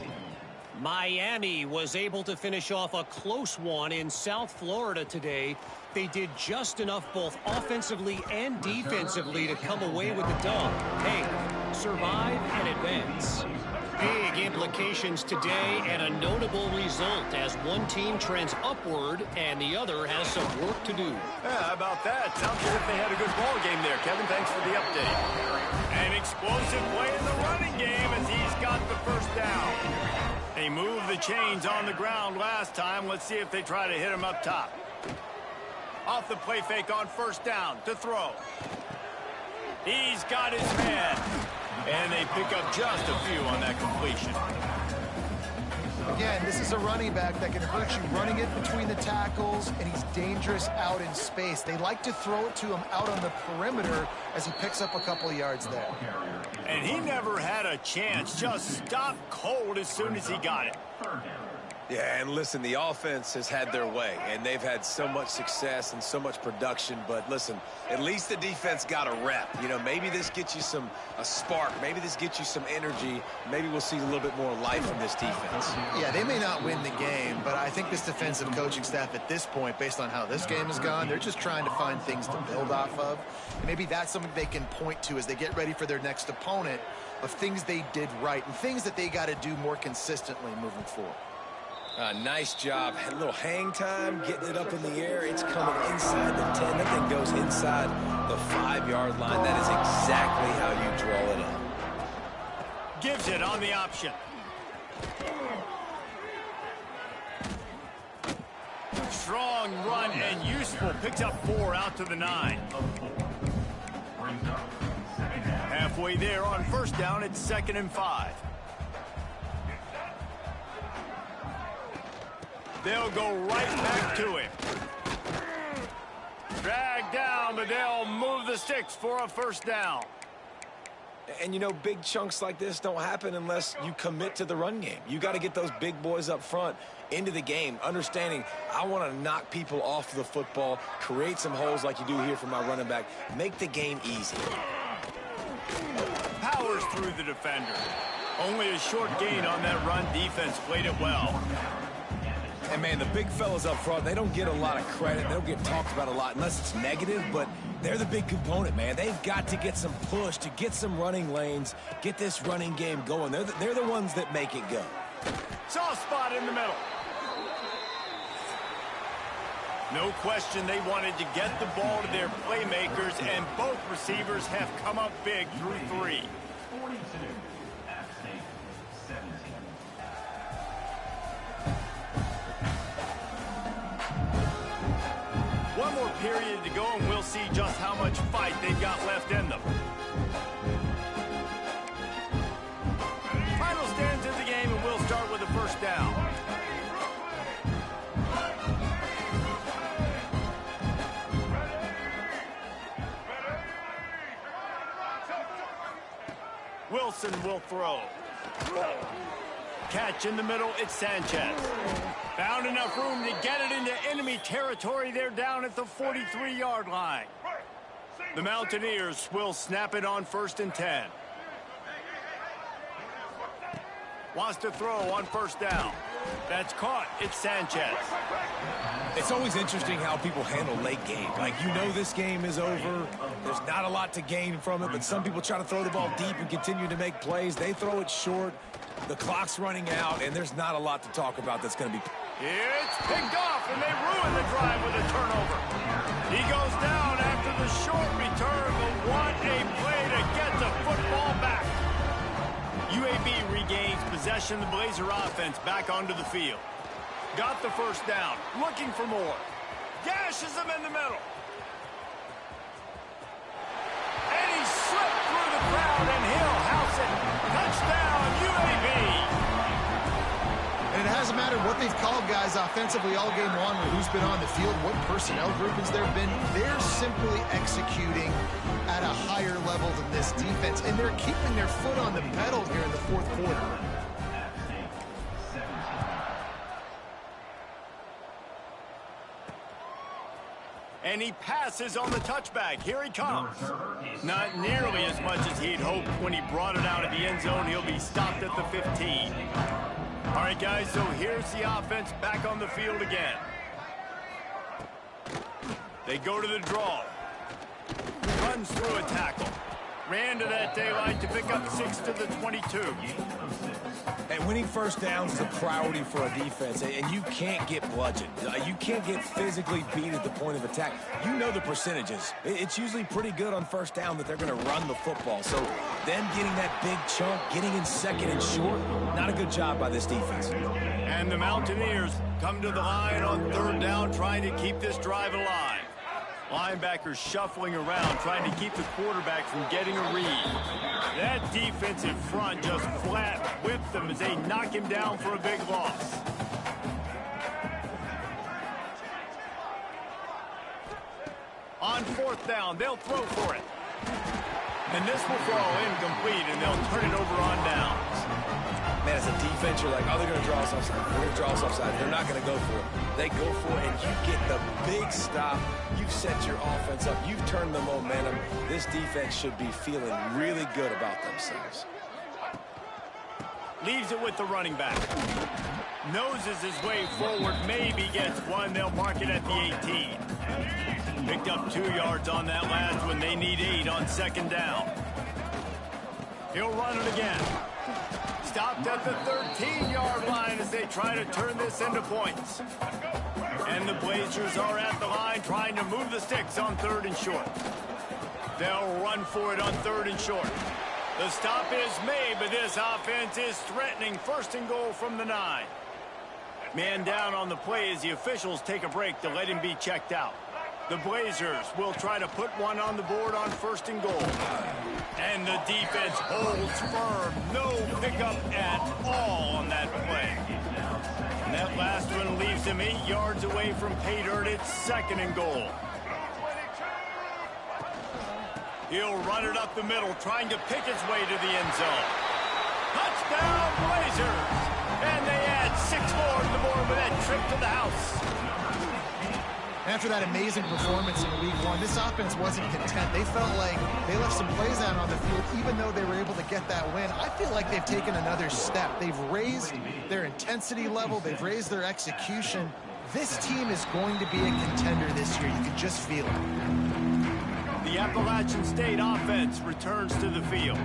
Miami was able to finish off a close one in South Florida today. They did just enough both offensively and defensively to come away with the dub. Hey, survive and advance. Big implications today and a notable result as one team trends upward and the other has some work to do. Yeah, how about that? Sounds as if they had a good ball game there. Kevin, thanks for the update. An explosive play in the running game as he's got the 1st down. They moved the chains on the ground last time. Let's see if they try to hit him up top. Off the play fake on 1st down to throw. He's got his man. And they pick up just a few on that completion. Again, this is a running back that can hurt you running it between the tackles, and he's dangerous out in space. They like to throw it to him out on the perimeter as he picks up a couple of yards there. And he never had a chance, just stopped cold as soon as he got it. Yeah, and listen, the offense has had their way, and they've had so much success and so much production. But listen, at least the defense got a rep. You know, maybe this gets you a spark. Maybe this gets you some energy. Maybe we'll see a little bit more life from this defense. Yeah, they may not win the game, but I think this defensive coaching staff at this point, based on how this game has gone, they're just trying to find things to build off of. And maybe that's something they can point to as they get ready for their next opponent, of things they did right and things that they got to do more consistently moving forward. Nice job. A little hang time, getting it up in the air. It's coming inside the 10. That thing goes inside the 5-yard line. That is exactly how you draw it up. Gives it on the option. Strong run and useful. Picks up 4 out to the 9. Halfway there on 1st down. It's 2nd and 5. They'll go right back to him. Dragged down, but they'll move the sticks for a first down. And, you know, big chunks like this don't happen unless you commit to the run game. You got to get those big boys up front into the game, understanding I want to knock people off the football, create some holes like you do here for my running back, make the game easy. Powers through the defender. Only a short gain on that run. Defense played it well. And, man, the big fellas up front, they don't get a lot of credit. They don't get talked about a lot unless it's negative, but they're the big component, man. They've got to get some push, to get some running lanes, get this running game going. They're the ones that make it go. Soft spot in the middle. No question they wanted to get the ball to their playmakers, and both receivers have come up big through 3. One more period to go, and we'll see just how much fight they've got left in them. Final stands in the game, and we'll start with a first down. Wilson will throw. Catch in the middle, it's Sanchez. Found enough room to get it into enemy territory. They're down at the 43-yard line. The Mountaineers will snap it on 1st and 10. Wants to throw on first down. That's caught. It's Sanchez. It's always interesting how people handle late game. Like, you know this game is over. There's not a lot to gain from it, but some people try to throw the ball deep and continue to make plays. They throw it short. The clock's running out, and there's not a lot to talk about that's going to be. It's picked off, and they ruin the drive with a turnover. He goes down after the short return, but what a play to get the football back. UAB regains possession. The Blazer offense back onto the field. Got the first down, looking for more. Gashes him in the middle. And he slipped through the crowd, and he'll house it. Touchdown, UAB. And it hasn't mattered what they've called guys offensively all game long or who's been on the field, what personnel groupings there have been. They're simply executing at a higher level than this defense, and they're keeping their foot on the pedal here in the 4th quarter. And he passes on the touchback. Here he comes. Not nearly as much as he'd hoped when he brought it out of the end zone. He'll be stopped at the 15. All right, guys, so here's the offense back on the field again. They go to the draw. Runs through a tackle. Ran to that daylight to pick up 6 to the 22. And winning first downs is a priority for a defense, and you can't get bludgeoned. You can't get physically beat at the point of attack. You know the percentages. It's usually pretty good on first down that they're going to run the football. So them getting that big chunk, getting in 2nd and short, not a good job by this defense. And the Mountaineers come to the line on 3rd down, trying to keep this drive alive. Linebackers shuffling around, trying to keep the quarterback from getting a read. That defensive front just flat whipped them as they knock him down for a big loss. On 4th down, they'll throw for it. And this will fall incomplete, and they'll turn it over on downs. Man, as a defense, you're like, oh, they're going to draw us offside. They're going to draw us offside. They're not going to go for it. They go for it, and you get the big stop. You've set your offense up. You've turned the momentum. This defense should be feeling really good about themselves. Leaves it with the running back. Noses his way forward. Maybe gets one. They'll mark it at the 18. Picked up 2 yards on that last one. They need 8 on 2nd down. He'll run it again. Stopped at the 13-yard line as they try to turn this into points. And the Blazers are at the line trying to move the sticks on 3rd and short. They'll run for it on 3rd and short. The stop is made, but this offense is threatening 1st and goal from the 9. Man down on the play as the officials take a break to let him be checked out. The Blazers will try to put one on the board on 1st and goal. And the defense holds firm. No pickup at all on that play. And that last one leaves him 8 yards away from pay dirt. It's 2nd and goal. He'll run it up the middle, trying to pick his way to the end zone. Touchdown, Blazers! And they add 6 more to the board with that trip to the house. After that amazing performance in week 1, this offense wasn't content. They felt like they left some plays out on the field, even though they were able to get that win. I feel like they've taken another step. They've raised their intensity level. They've raised their execution. This team is going to be a contender this year. You can just feel it. The Appalachian State offense returns to the field.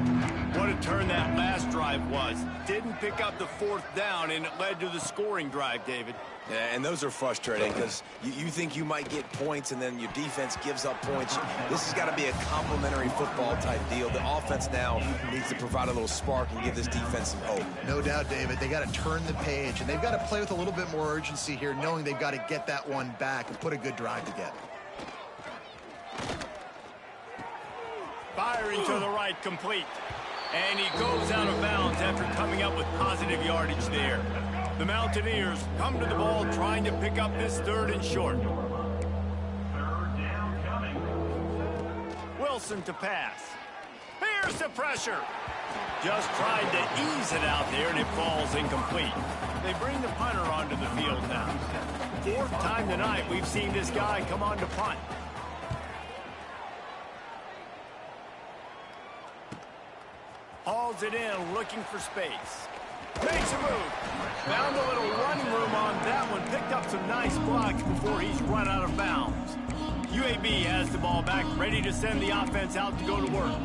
What a turn that last drive was. Didn't pick up the 4th down, and it led to the scoring drive, David. Yeah, and those are frustrating because you think you might get points and then your defense gives up points. This has got to be a complementary football type deal. The offense now needs to provide a little spark and give this defense some hope. No doubt, David. They got to turn the page, and they've got to play with a little bit more urgency here, knowing they've got to get that one back and put a good drive together. Firing to the right, complete. And he goes out of bounds after coming up with positive yardage there. The Mountaineers come to the ball trying to pick up this 3rd and short. Wilson to pass. Here's the pressure. Just tried to ease it out there, and it falls incomplete. They bring the punter onto the field now. 4th time tonight we've seen this guy come on to punt. Hauls it in, looking for space. Makes a move. Found a little running room on that one. Picked up some nice blocks before he's run out of bounds. UAB has the ball back, ready to send the offense out to go to work.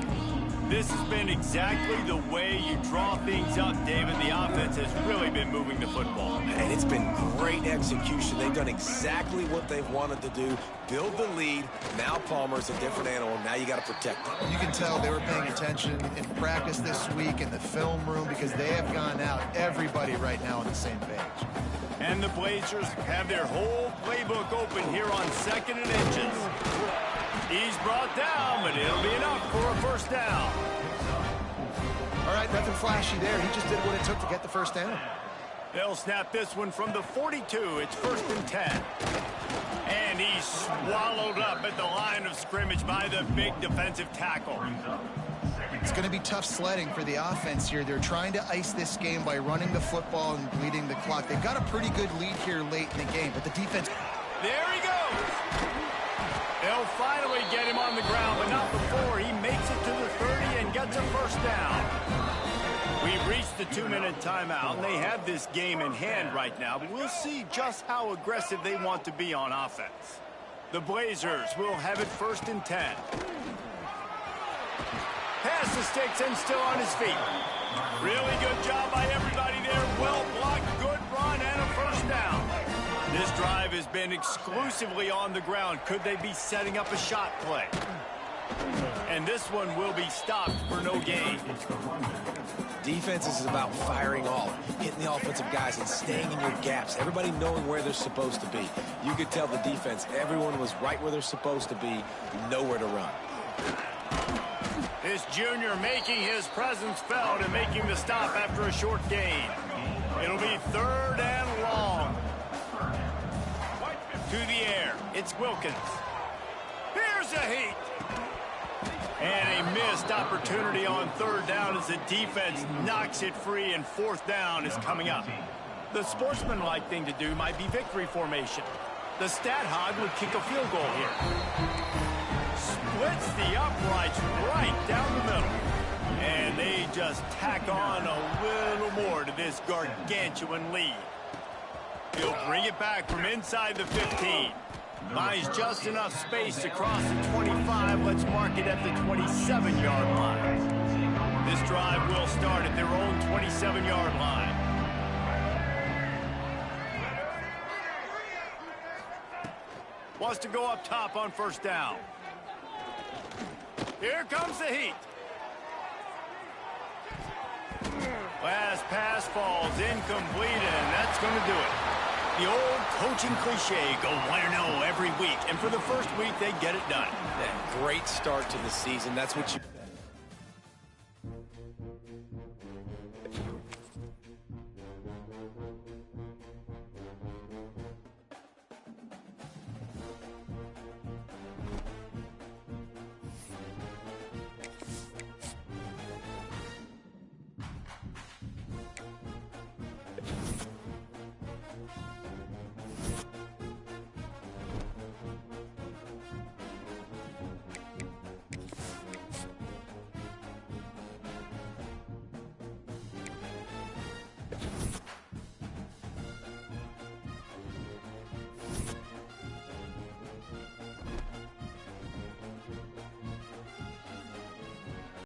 This has been exactly the way you draw things up, David. The offense has really been moving the football. And it's been great execution. They've done exactly what they've wanted to do. Build the lead. Now Palmer's a different animal. Now you got to protect him. You can tell they were paying attention in practice this week in the film room because they have gone out, everybody right now on the same page. And the Blazers have their whole playbook open here on 2nd and inches. He's brought down, but it'll be enough for a 1st down. All right, nothing flashy there. He just did what it took to get the 1st down. They'll snap this one from the 42. It's 1st and 10. And he's swallowed up at the line of scrimmage by the big defensive tackle. It's going to be tough sledding for the offense here. They're trying to ice this game by running the football and bleeding the clock. They've got a pretty good lead here late in the game, but the defense... There he goes! They'll finally get him on the ground, but not before he makes it to the 30 and gets a 1st down. We've reached the 2-minute timeout, and they have this game in hand right now, but we'll see just how aggressive they want to be on offense. The Blazers will have it 1st and 10. Pass the sticks and still on his feet. Really good job by everybody there. Well blocked, good run, and a 1st down. This drive has been exclusively on the ground. Could they be setting up a shot play? And this one will be stopped for no gain. Defense is about firing off, hitting the offensive guys and staying in your gaps. Everybody knowing where they're supposed to be. You could tell the defense, everyone was right where they're supposed to be, nowhere to run. This junior making his presence felt and making the stop after a short gain. It'll be 3rd and long. To the air, it's Wilkins. Here's a heat. And a missed opportunity on 3rd down as the defense knocks it free, and 4th down is coming up. The sportsmanlike thing to do might be victory formation. The stat hog would kick a field goal here. Splits the uprights right down the middle. And they just tack on a little more to this gargantuan lead. He'll bring it back from inside the 15. Finds just enough space to cross the 25. Let's mark it at the 27-yard line. This drive will start at their own 27-yard line. Wants to go up top on 1st down. Here comes the heat. Last pass falls incomplete, and that's going to do it. The old coaching cliche, go 1-0 every week. And for the first week, they get it done. Great start to the season. That's what you...